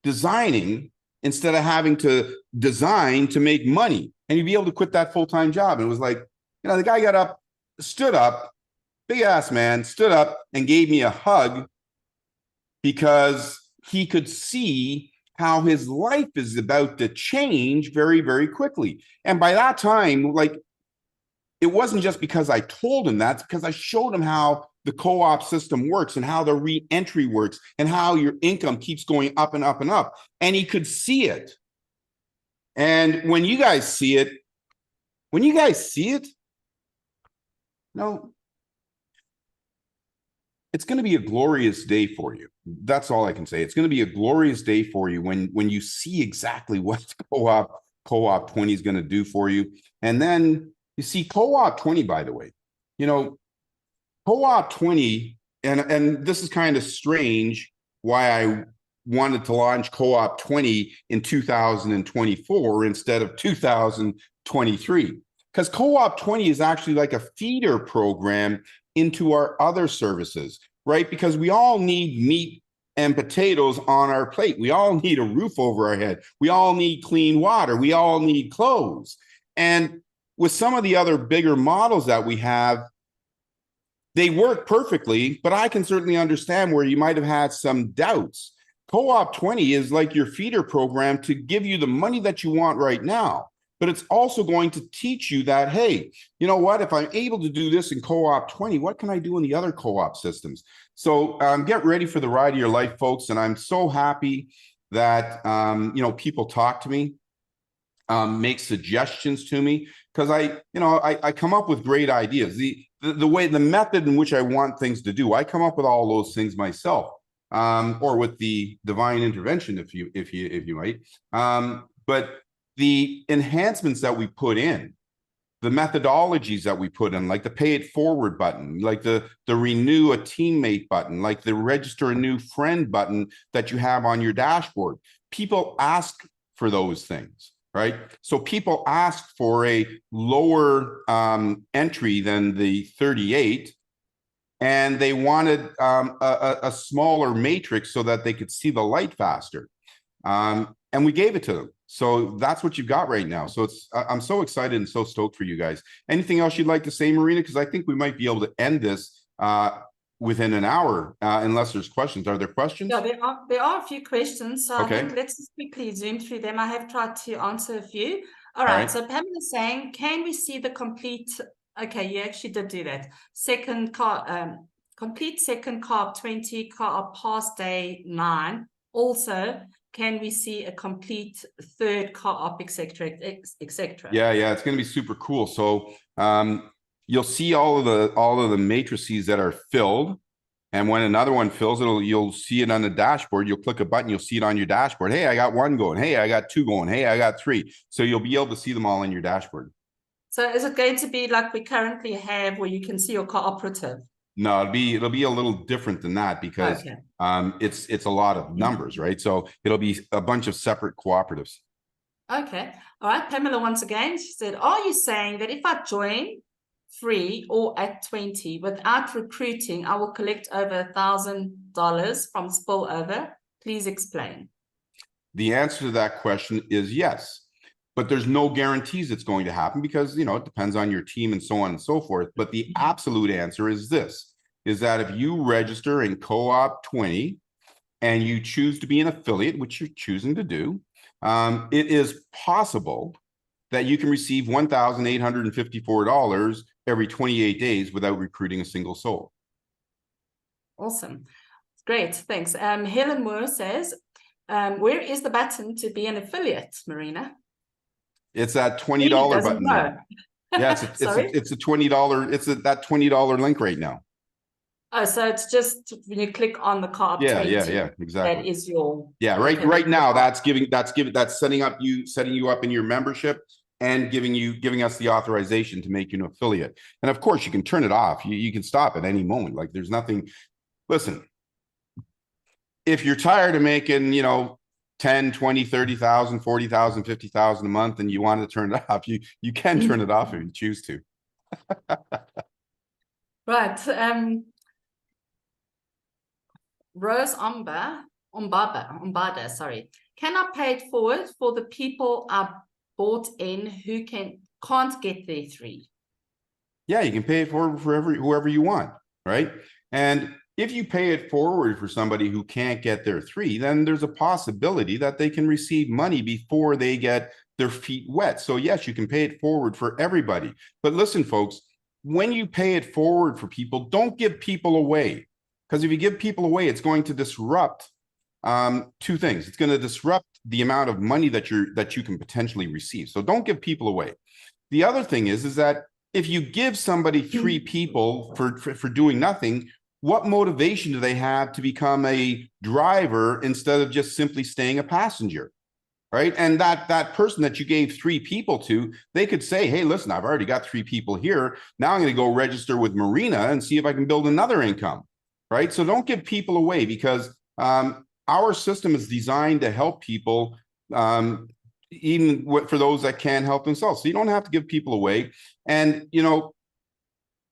S2: designing instead of having to design to make money. And you'd be able to quit that full-time job. And it was like, the guy got up, stood up, big ass man, stood up and gave me a hug because he could see how his life is about to change very, very quickly. And by that time, like, it wasn't just because I told him that, it's because I showed him how the co-op system works and how the re-entry works and how your income keeps going up and up and up. And he could see it. And when you guys see it, it's going to be a glorious day for you. That's all I can say. It's going to be a glorious day for you when you see exactly what Co-op20 is going to do for you. And then you see Co-op20, by the way, Co-op20, and this is kind of strange why I wanted to launch Co-op20 in 2024 instead of 2023. Because Co-op20 is actually like a feeder program into our other services, right? Because we all need meat and potatoes on our plate. We all need a roof over our head. We all need clean water. We all need clothes. And with some of the other bigger models that we have, they work perfectly, but I can certainly understand where you might have had some doubts. Co-op20 is like your feeder program to give you the money that you want right now. But it's also going to teach you that, hey, you know what? If I'm able to do this in Co-op20, what can I do in the other co-op systems? So get ready for the ride of your life, folks. And I'm so happy that, people talk to me, make suggestions to me, because I come up with great ideas. The method in which I want things to do, I come up with all those things myself, or with the divine intervention, if you might. But the enhancements that we put in, the methodologies that we put in, like the pay it forward button, like the renew a teammate button, like the register a new friend button that you have on your dashboard. People ask for those things, right? So people asked for a lower entry than the 38, and they wanted a smaller matrix so that they could see the light faster. And we gave it to them. So that's what you've got right now. So I'm so excited and so stoked for you guys. Anything else you'd like to say, Marina? Because I think we might be able to end this within an hour, unless there's questions. Are there questions?
S1: Yeah, there are a few questions. So
S2: okay.
S1: I think let's just quickly zoom through them. I have tried to answer a few. All right. So Pamela's saying, can we see the complete? Okay, you actually did do that. Complete second Coop20, Coop past day 9. Also, can we see a complete third co-op, etc., etc.?
S2: Yeah, it's going to be super cool. So you'll see all of the matrices that are filled, And when another one fills, you'll see it on the dashboard. You'll click a button, you'll see it on your dashboard. Hey, I got one going. Hey, I got two going. Hey, I got three. So you'll be able to see them all in your dashboard.
S1: So is it going to be like we currently have where you can see your cooperative?
S2: No, it'll be a little different than that because it's a lot of numbers, right? So it'll be a bunch of separate cooperatives.
S1: Okay. All right. Pamela, once again, she said, are you saying that if I join free or at 20 without recruiting, I will collect over $1,000 from spillover? Please explain.
S2: The answer to that question is yes, but there's no guarantees it's going to happen because, you know, it depends on your team and so on and so forth. But the absolute answer is this, is that if you register in Coop20 and you choose to be an affiliate, which you're choosing to do, it is possible that you can receive $1,854 every 28 days without recruiting a single soul.
S1: Awesome. Great. Thanks. Helen Moore says, where is the button to be an affiliate, Marina?
S2: It's that $20 button there. Yeah, it's a $20. It's that $20 link right now.
S1: Oh, so it's just when you click on the Coop20.
S2: Yeah, exactly.
S1: That is your
S2: right now. That's setting you up in your membership and giving us the authorization to make you an affiliate. And of course, you can turn it off. You can stop at any moment. Like there's nothing. Listen, if you're tired of making, you know, 10, 20, 30,000, 40,000, 50,000 a month, and you want to turn it off, you can turn it off if you choose to.
S1: Right. Rose Ombada, sorry. Can I pay it forward for the people I bought in who can't get their 3?
S2: Yeah, you can pay it forward for whoever you want, right? And if you pay it forward for somebody who can't get their 3, then there's a possibility that they can receive money before they get their feet wet. So yes, you can pay it forward for everybody. But listen, folks, when you pay it forward for people, don't give people away. Because if you give people away, it's going to disrupt two things. It's going to disrupt the amount of money that you can potentially receive. So don't give people away. The other thing is that if you give somebody 3 people for doing nothing, what motivation do they have to become a driver instead of just simply staying a passenger, right? And that person that you gave 3 people to, they could say, hey, listen, I've already got 3 people here. Now I'm going to go register with Marina and see if I can build another income, right? So don't give people away because our system is designed to help people, even for those that can't help themselves. So you don't have to give people away. And, you know,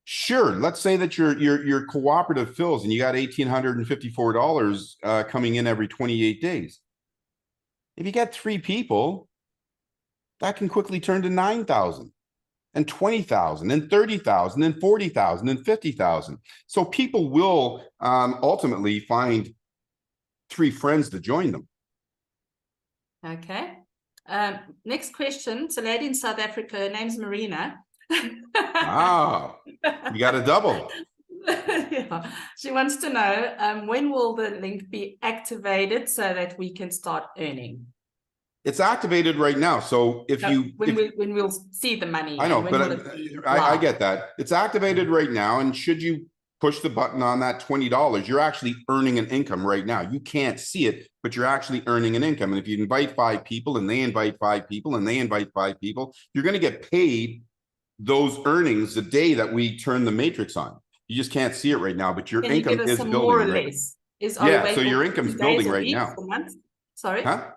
S2: sure, let's say that your cooperative fills and you got $1,854 coming in every 28 days. If you get 3 people, that can quickly turn to 9,000 and 20,000 and 30,000 and 40,000 and 50,000. So people will ultimately find 3 friends to join them.
S1: Okay. Next question. It's a lady in South Africa. Her name's Marina.
S2: Wow, you got a double.
S1: Yeah. She wants to know when will the link be activated so that we can start earning?
S2: It's activated right now. So when
S1: we'll see the money.
S2: I know, but I get that. It's activated right now. And should you push the button on that $20, you're actually earning an income right now. You can't see it, but you're actually earning an income. And if you invite 5 people and they invite 5 people and they invite 5 people, you're going to get paid those earnings the day that we turn the matrix on. You just can't see it right now, but your income is building. More or less.
S1: So
S2: your income's building right now.
S1: Sorry?
S2: Huh?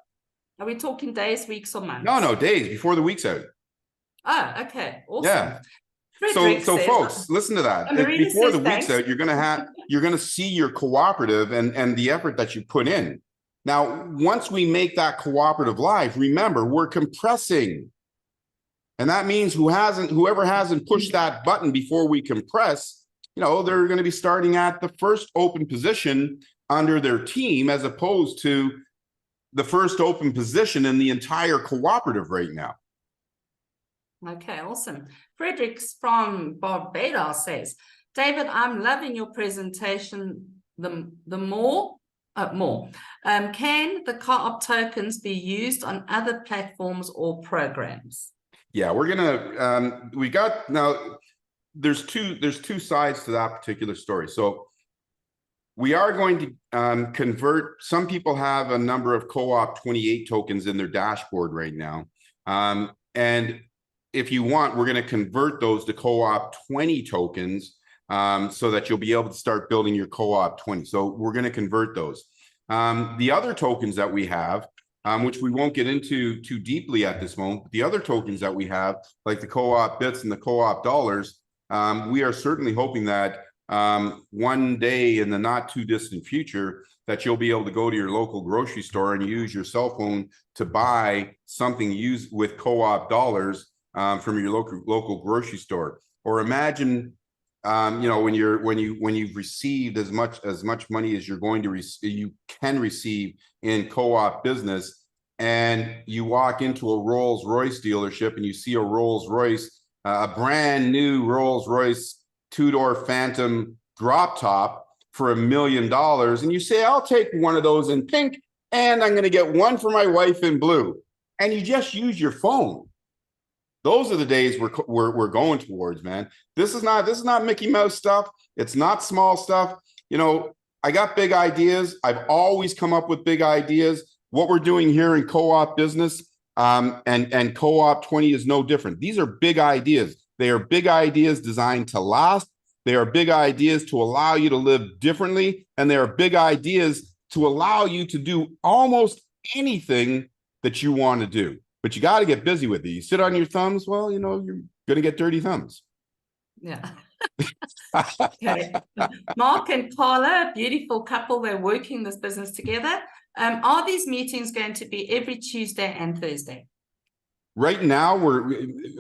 S1: Are we talking days, weeks, or months?
S2: No, days before the week's out.
S1: Oh, okay. Awesome.
S2: Yeah. So folks, listen to that. Before the week's out, you're gonna see your cooperative and the effort that you put in. Now, once we make that cooperative live, remember, we're compressing. And that means whoever hasn't pushed that button before we compress, you know, they're going to be starting at the first open position under their team as opposed to the first open position in the entire cooperative right now.
S1: Okay, awesome. Fredericks from Barbados says, David, I'm loving your presentation. Can the co-op tokens be used on other platforms or programs?
S2: Yeah, we're gonna now there's two sides to that particular story. So We are going to convert. Some people have a number of Coop28 tokens in their dashboard right now. And if you want, we're going to convert those to Coop20 tokens so that you'll be able to start building your Coop20. So we're going to convert those. The other tokens that we have, which we won't get into too deeply at this moment, but the other tokens that we have, like the Co-op bits and the Co-op dollars, we are certainly hoping that one day in the not too distant future that you'll be able to go to your local grocery store and use your cell phone to buy something used with Co-op dollars from your local grocery store. Or imagine when you've received as much money as you're going to you can receive in Co-op business, and you walk into a Rolls-Royce dealership and you see a Rolls-Royce, a brand new Rolls-Royce two-door Phantom drop top for $1 million, and you say, I'll take one of those in pink, and I'm going to get one for my wife in blue, and you just use your phone. Those are the days we're going towards, man. This is not Mickey Mouse stuff. It's not small stuff. I got big ideas. I've always come up with big ideas. What we're doing here in Co-op business and Coop20 is no different. These are big ideas. They are big ideas designed to last. They are big ideas to allow you to live differently. And they are big ideas to allow you to do almost anything that you want to do. But you got to get busy with it. You sit on your thumbs, well, you're going to get dirty thumbs.
S1: Yeah. Okay. Mark and Carla, beautiful couple, they're working this business together. Are these meetings going to be every Tuesday and Thursday?
S2: Right now,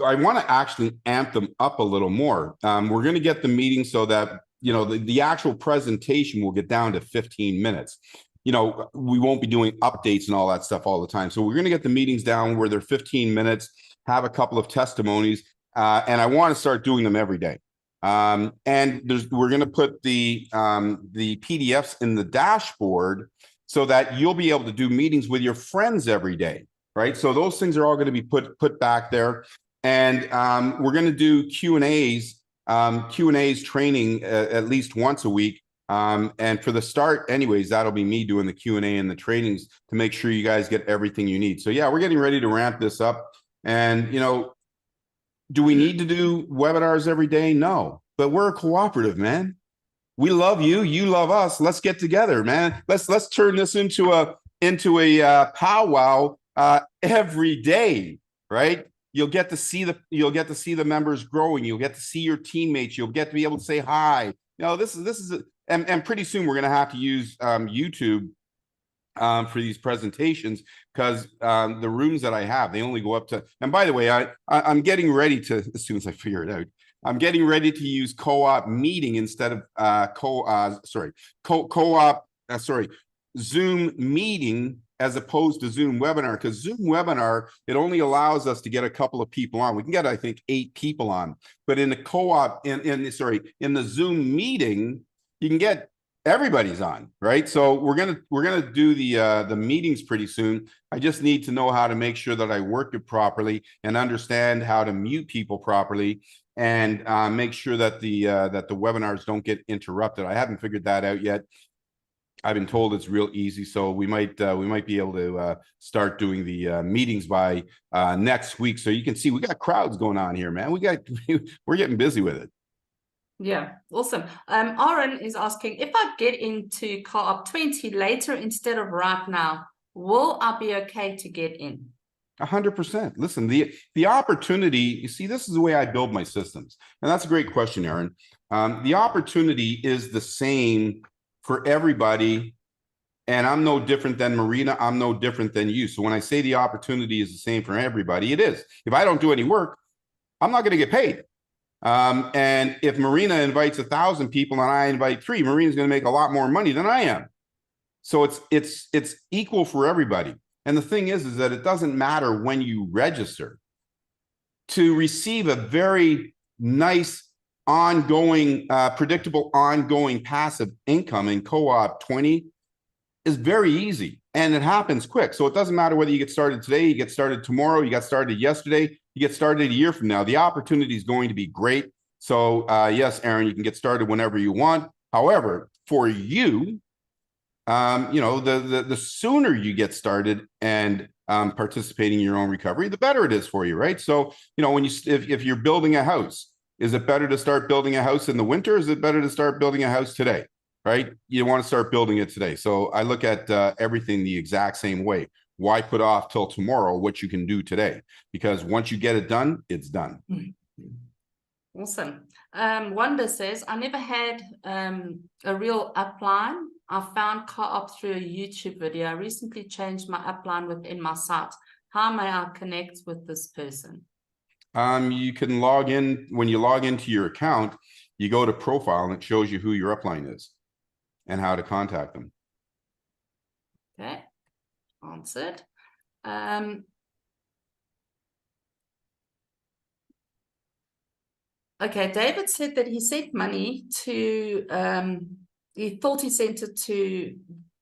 S2: I want to actually amp them up a little more. We're going to get the meeting so that, the actual presentation will get down to 15 minutes. We won't be doing updates and all that stuff all the time. So we're going to get the meetings down where they're 15 minutes, have a couple of testimonies, and I want to start doing them every day. And we're going to put the PDFs in the dashboard so that you'll be able to do meetings with your friends every day. Right. So those things are all going to be put back there. And we're going to do Q&As training at least once a week. And for the start, anyways, that'll be me doing the Q&A and the trainings to make sure you guys get everything you need. So, yeah, we're getting ready to ramp this up. And, do we need to do webinars every day? No, but we're a cooperative, man. We love you. You love us. Let's get together, man. Let's turn this into a powwow every day, right? You'll get to see the members growing. You'll get to see your teammates. You'll get to be able to say hi. This is and pretty soon we're going to have to use YouTube for these presentations because the rooms that I have, they only go up to. And by the way, I'm getting ready to, as soon as I figure it out, I'm getting ready to use Co-op meeting instead of Zoom meeting as opposed to Zoom webinar, because Zoom webinar, it only allows us to get a couple of people on. We can get, I think, 8 people on, but in the Co-op, in the Zoom meeting, you can get everybody's on, right? So we're gonna do the meetings pretty soon. I just need to know how to make sure that I work it properly and understand how to mute people properly and make sure that the webinars don't get interrupted. I haven't figured that out yet. I've been told it's real easy, so we might be able to start doing the meetings by next week. So you can see we got crowds going on here, man. We're getting busy with it.
S1: Yeah, awesome. Aaron is asking, if I get into Coop20 later instead of right now, will I be okay to get in?
S2: 100%. Listen, the opportunity, you see, this is the way I build my systems. And that's a great question, Aaron. The opportunity is the same for everybody. And I'm no different than Marina. I'm no different than you. So when I say the opportunity is the same for everybody, it is. If I don't do any work, I'm not going to get paid. And if Marina invites 1,000 people and I invite 3, Marina's going to make a lot more money than I am. So it's equal for everybody. And the thing is that it doesn't matter when you register. To receive a very nice ongoing, predictable, ongoing passive income in Coop20 is very easy and it happens quick. So it doesn't matter whether you get started today, you get started tomorrow, you got started yesterday, you get started a year from now. The opportunity is going to be great. So yes, Aaron, you can get started whenever you want. However, for you, the sooner you get started and participating in your own recovery, the better it is for you, right? So, if you're building a house, is it better to start building a house in the winter? Or is it better to start building a house today, right? You want to start building it today. So I look at everything the exact same way. Why put off till tomorrow what you can do today? Because once you get it done, it's done.
S1: Awesome. Wanda says, I never had a real upline. I found Co-op through a YouTube video. I recently changed my upline within my site. How may I connect with this person?
S2: You can log in. When you log into your account, you go to profile and it shows you who your upline is and how to contact them.
S1: Okay, answered. Okay, David said that he sent money to, he thought he sent it to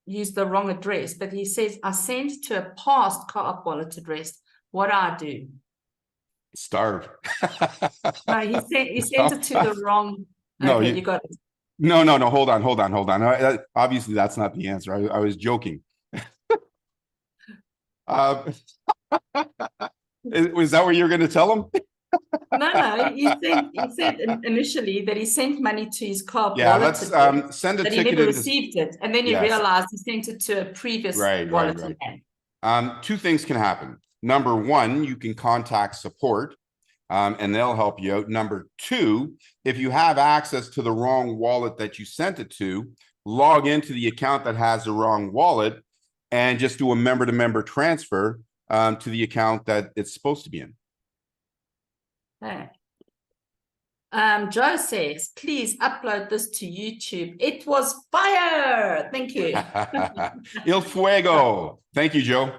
S1: use the wrong address, but he says, I sent to a past Co-op wallet address. What do I do?
S2: Starve.
S1: No, he sent it to the wrong.
S2: No,
S1: okay, you got it.
S2: No. Hold on. Obviously, that's not the answer. I was joking. Was that what you're going to tell him?
S1: No. He said initially that he sent money to his Co-op wallet.
S2: Let's send a
S1: that
S2: ticket.
S1: He never received it, and then he realized he sent it to a previous wallet.
S2: Right. Two things can happen. Number one, you can contact support, and they'll help you out. Number two, if you have access to the wrong wallet that you sent it to, log into the account that has the wrong wallet and just do a member-to-member transfer to the account that it's supposed to be in.
S1: Okay. Joe says, please upload this to YouTube. It was fire. Thank you.
S2: Il fuego. Thank you, Joe.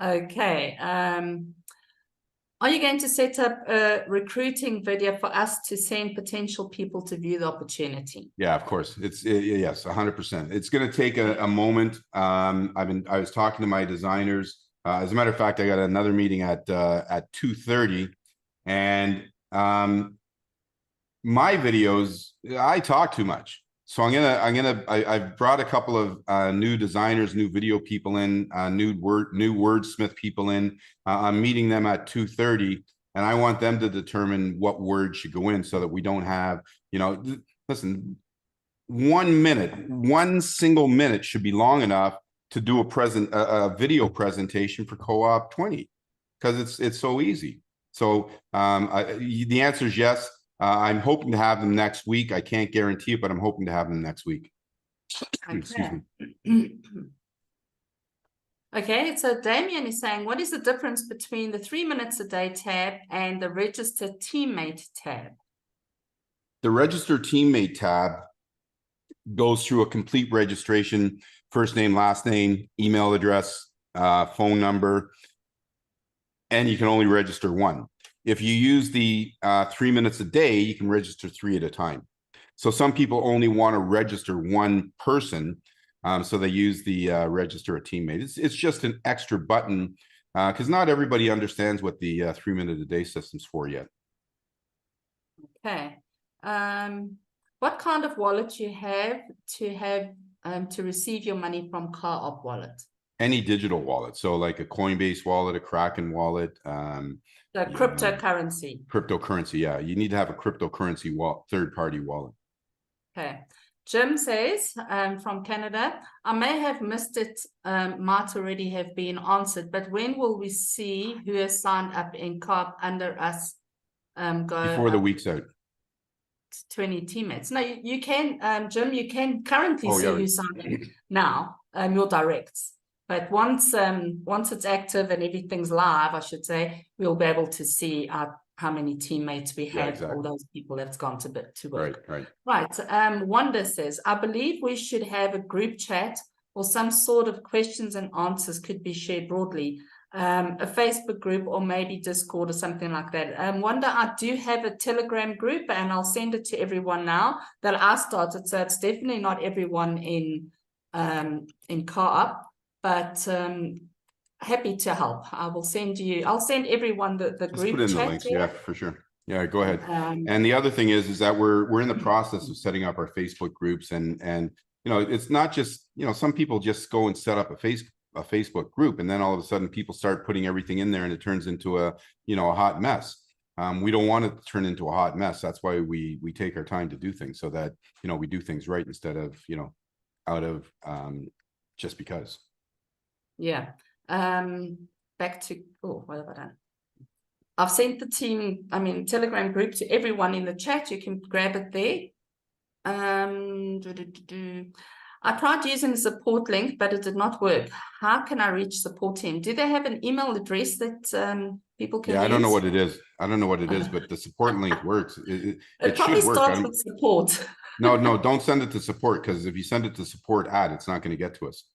S1: Okay. Are you going to set up a recruiting video for us to send potential people to view the opportunity?
S2: Yeah, of course. Yes, 100%. It's going to take a moment. I was talking to my designers. As a matter of fact, I got another meeting at 2:30, and my videos, I talk too much. So I've brought a couple of new designers, new video people in, new wordsmith people in. I'm meeting them at 2:30, and I want them to determine what words should go in so that we don't have, listen, 1 minute, one single minute should be long enough to do a video presentation for Co-op20, because it's so easy. So the answer is yes. I'm hoping to have them next week. I can't guarantee it, but I'm hoping to have them next week.
S1: Okay.
S2: Excuse me.
S1: Okay, so Damien is saying, what is the difference between the 3 minutes a day tab and the register teammate tab?
S2: The register teammate tab goes through a complete registration, first name, last name, email address, phone number, and you can only register one. If you use the 3 minutes a day, you can register 3 at a time. So some people only want to register one person, so they use the register a teammate. It's just an extra button, because not everybody understands what the 3 minute a day system's for yet.
S1: Okay. What kind of wallet you have to receive your money from Co-op wallet?
S2: Any digital wallet, so like a Coinbase wallet, a Kraken wallet.
S1: So cryptocurrency.
S2: Cryptocurrency, yeah. You need to have a cryptocurrency third-party wallet.
S1: Okay. Jim says, from Canada, I may have missed it, might already have been answered, but when will we see who has signed up in Co-op under us
S2: Before the week's out.
S1: 20 teammates. No, you can, Jim, you can currently see who signed up now, your directs. But once it's active and everything's live, I should say, we'll be able to see how many teammates we have, all those people that's gone to work. Right. Wanda says, I believe we should have a group chat or some sort of questions and answers could be shared broadly. A Facebook group or maybe Discord or something like that. Wanda, I do have a Telegram group and I'll send it to everyone now that I started. So it's definitely not everyone in Co-op. But happy to help. I'll send everyone the group
S2: put in
S1: chat.
S2: the links, yeah, for sure. Yeah, go ahead. And the other thing is that we're in the process of setting up our Facebook groups, and you know, it's not just, you know, some people just go and set up a Facebook group, and then all of a sudden people start putting everything in there, and it turns into a, you know, a hot mess. We don't want it to turn into a hot mess. That's why we take our time to do things, so that, you know, we do things right instead of, you know, out of just because.
S1: Yeah. Back to, oh, what have I done? I've sent the team, Telegram group to everyone in the chat. You can grab it there. I tried using the support link, but it did not work. How can I reach support team? Do they have an email address that people can use?
S2: I don't know what it is. I don't know what it is, but the support link works. It
S1: probably
S2: should work.
S1: starts with support.
S2: No, don't send it to support, because if you send it to support it's not going to get to us.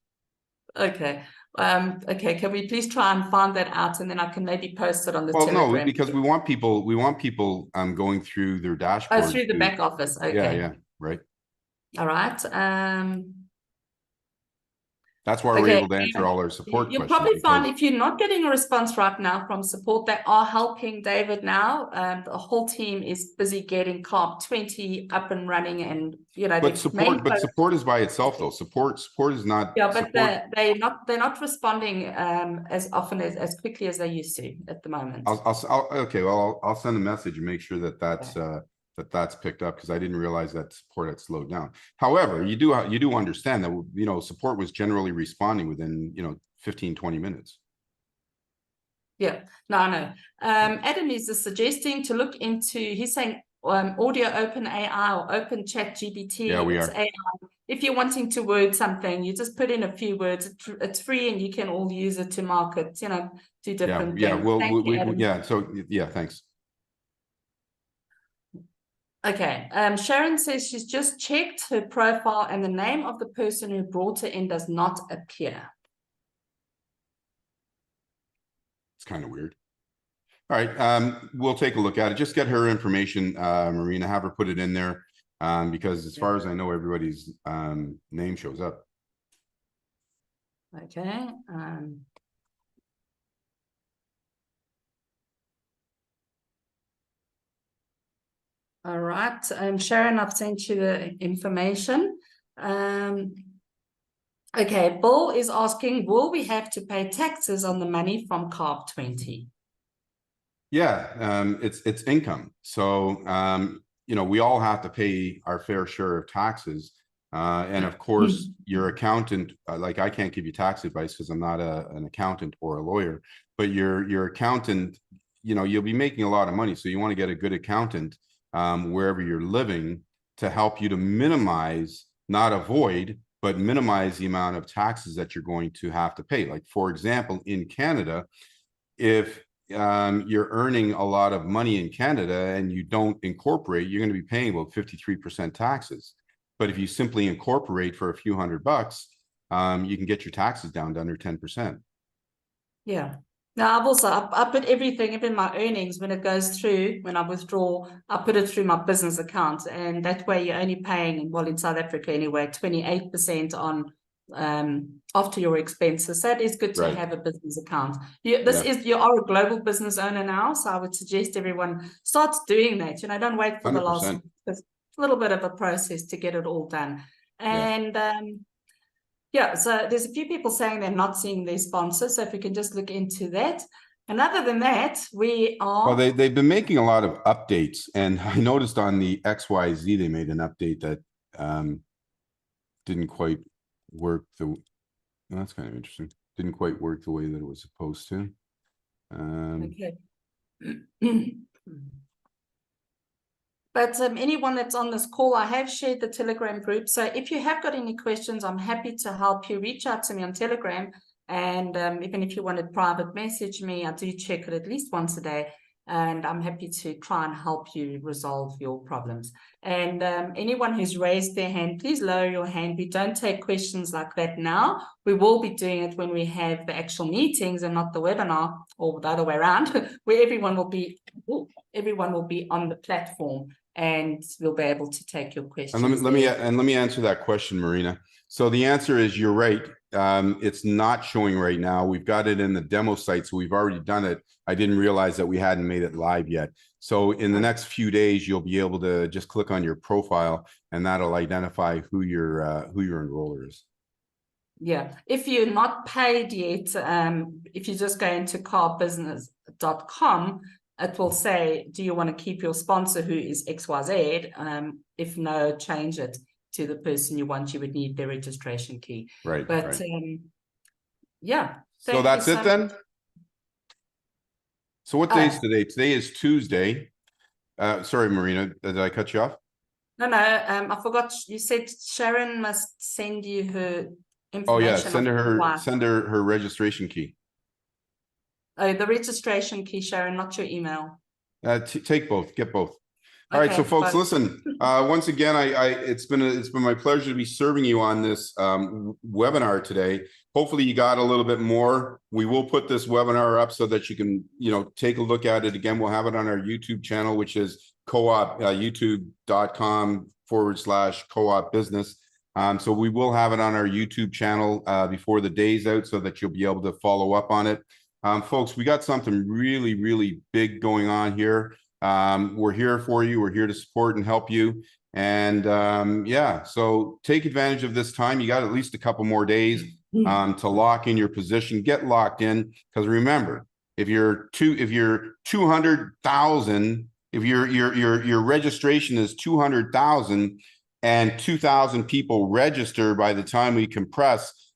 S1: Okay. Okay, can we please try and find that out, and then I can maybe post it on the
S2: Telegram?
S1: No,
S2: because we want people going through their dashboard.
S1: Oh, through the back office. Okay.
S2: Yeah, right.
S1: All right.
S2: That's why we're able to answer all our support
S1: You'll
S2: questions.
S1: probably find if you're not getting a response right now from support, they are helping David now. The whole team is busy getting Coop20 up and running, and you know.
S2: But support is by itself though. Support is not.
S1: Yeah, but they're not responding as often as quickly as they used to at the moment.
S2: I'll send a message and make sure that that's picked up, because I didn't realize that support had slowed down. However, you do understand that, you know, support was generally responding within, you know, 15-20 minutes.
S1: Yeah, no, I know. Adam is suggesting to look into, he's saying audio open AI or open chat GPT.
S2: Yeah, we are.
S1: AI. If you're wanting to word something, you just put in a few words. It's free, and you can all use it to market, you know, do different things.
S2: Yeah, well, so yeah, thanks.
S1: Okay, Sharon says she's just checked her profile and the name of the person who brought her in does not appear.
S2: It's kind of weird. All right, we'll take a look at it. Just get her information, Marina, have her put it in there, because as far as I know, everybody's name shows up.
S1: Okay. All right, Sharon, I've sent you the information. Okay, Bill is asking, will we have to pay taxes on the money from Coop20?
S2: Yeah, it's income. So, you know, we all have to pay our fair share of taxes. And of course, your accountant, like I can't give you tax advice because I'm not an accountant or a lawyer, but your accountant, you know, you'll be making a lot of money. So you want to get a good accountant wherever you're living to help you to minimize, not avoid, but minimize the amount of taxes that you're going to have to pay. Like, for example, in Canada, if you're earning a lot of money in Canada and you don't incorporate, you're going to be paying about 53% taxes. But if you simply incorporate for a few $100, you can get your taxes down to under 10%.
S1: Yeah. Now, I put everything, even my earnings, when it goes through, when I withdraw, I put it through my business account. And that way you're only paying, well, in South Africa anyway, 28% on after your expenses. So it is good to have a business account. You are a global business owner now, so I would suggest everyone starts doing that. You know, don't wait for 100%. The last, it's a little bit of a process to get it all done. And yeah, so there's a few people saying they're not seeing their sponsors, so if we can just look into that. And other than that, we are...
S2: Well, they've been making a lot of updates, and I noticed on the XYZ, they made an update that didn't quite work that's kind of interesting. Didn't quite work the way that it was supposed to.
S1: Okay. But anyone that's on this call, I have shared the Telegram group. So if you have got any questions, I'm happy to help you. Reach out to me on Telegram. And even if you want to private message me, I do check it at least once a day. And I'm happy to try and help you resolve your problems. And anyone who's raised their hand, please lower your hand. We don't take questions like that now. We will be doing it when we have the actual meetings and not the webinar, or the other way around, where everyone will be on the platform and we'll be able to take your questions.
S2: And let me answer that question, Marina. So the answer is, you're right. It's not showing right now. We've got it in the demo site, so we've already done it. I didn't realize that we hadn't made it live yet. So in the next few days, you'll be able to just click on your profile, and that'll identify who your enroller is.
S1: Yeah, if you're not paid yet, if you just go into coopbusiness.com, it will say, do you want to keep your sponsor who is XYZ? If no, change it to the person you want. You would need their registration key.
S2: Right.
S1: But
S2: right.
S1: Yeah.
S2: So that's it then? So what day is today? Today is Tuesday. Sorry, Marina, did I cut you off?
S1: No, I forgot. You said Sharon must send you her information.
S2: Oh yeah, send her registration key.
S1: Oh, the registration key, Sharon, not your email.
S2: Take both. Get both. All right, so folks, listen. Once again, it's been my pleasure to be serving you on this webinar today. Hopefully, you got a little bit more. We will put this webinar up so that you can, take a look at it again. We'll have it on our YouTube channel, which is co-op youtube.com/co-op business. So we will have it on our YouTube channel before the day's out, so that you'll be able to follow up on it. Folks, we got something really, really big going on here. We're here for you. We're here to support and help you. And yeah, so take advantage of this time. You got at least a couple more days to lock in your position. Get locked in, because remember, if you're 200,000, if your registration is 200,000 and 2,000 people register by the time we compress,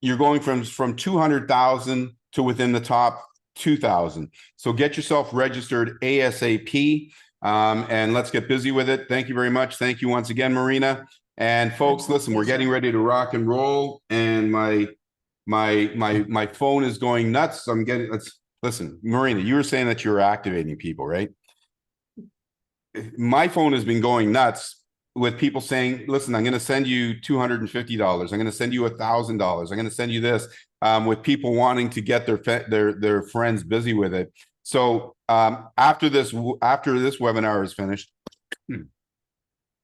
S2: you're going from 200,000 to within the top 2,000. So get yourself registered ASAP, and let's get busy with it. Thank you very much. Thank you once again, Marina. And folks, listen, we're getting ready to rock and roll, and my phone is going nuts. Listen, Marina, you were saying that you were activating people, right? My phone has been going nuts with people saying, listen, I'm going to send you $250. I'm going to send you $1,000. I'm going to send you this, with people wanting to get their friends busy with it. So after this webinar is finished, I'm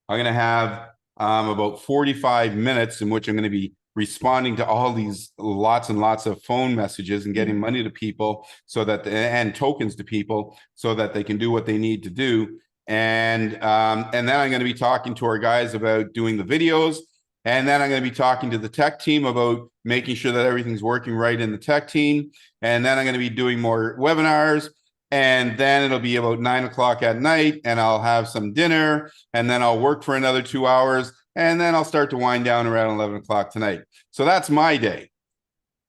S2: going to have about 45 minutes in which I'm going to be responding to all these lots and lots of phone messages and getting money to people, and tokens to people, so that they can do what they need to do. And then I'm going to be talking to our guys about doing the videos. And then I'm going to be talking to the tech team about making sure that everything's working right in the tech team. And then I'm going to be doing more webinars. And then it'll be about 9 o'clock at night, and I'll have some dinner, and then I'll work for another 2 hours. And then I'll start to wind down around 11 o'clock tonight. So that's my day.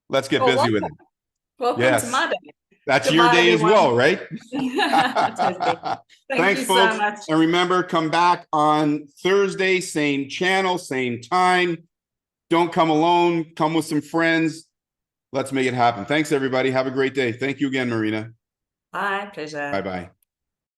S2: Let's get busy with it.
S1: Welcome to my day.
S2: That's your day as well, right?
S1: Thanks, folks. So much.
S2: And remember, come back on Thursday, same channel, same time. Don't come alone. Come with some friends. Let's make it happen. Thanks, everybody. Have a great day. Thank you again, Marina.
S1: Bye. Pleasure.
S2: Bye-bye.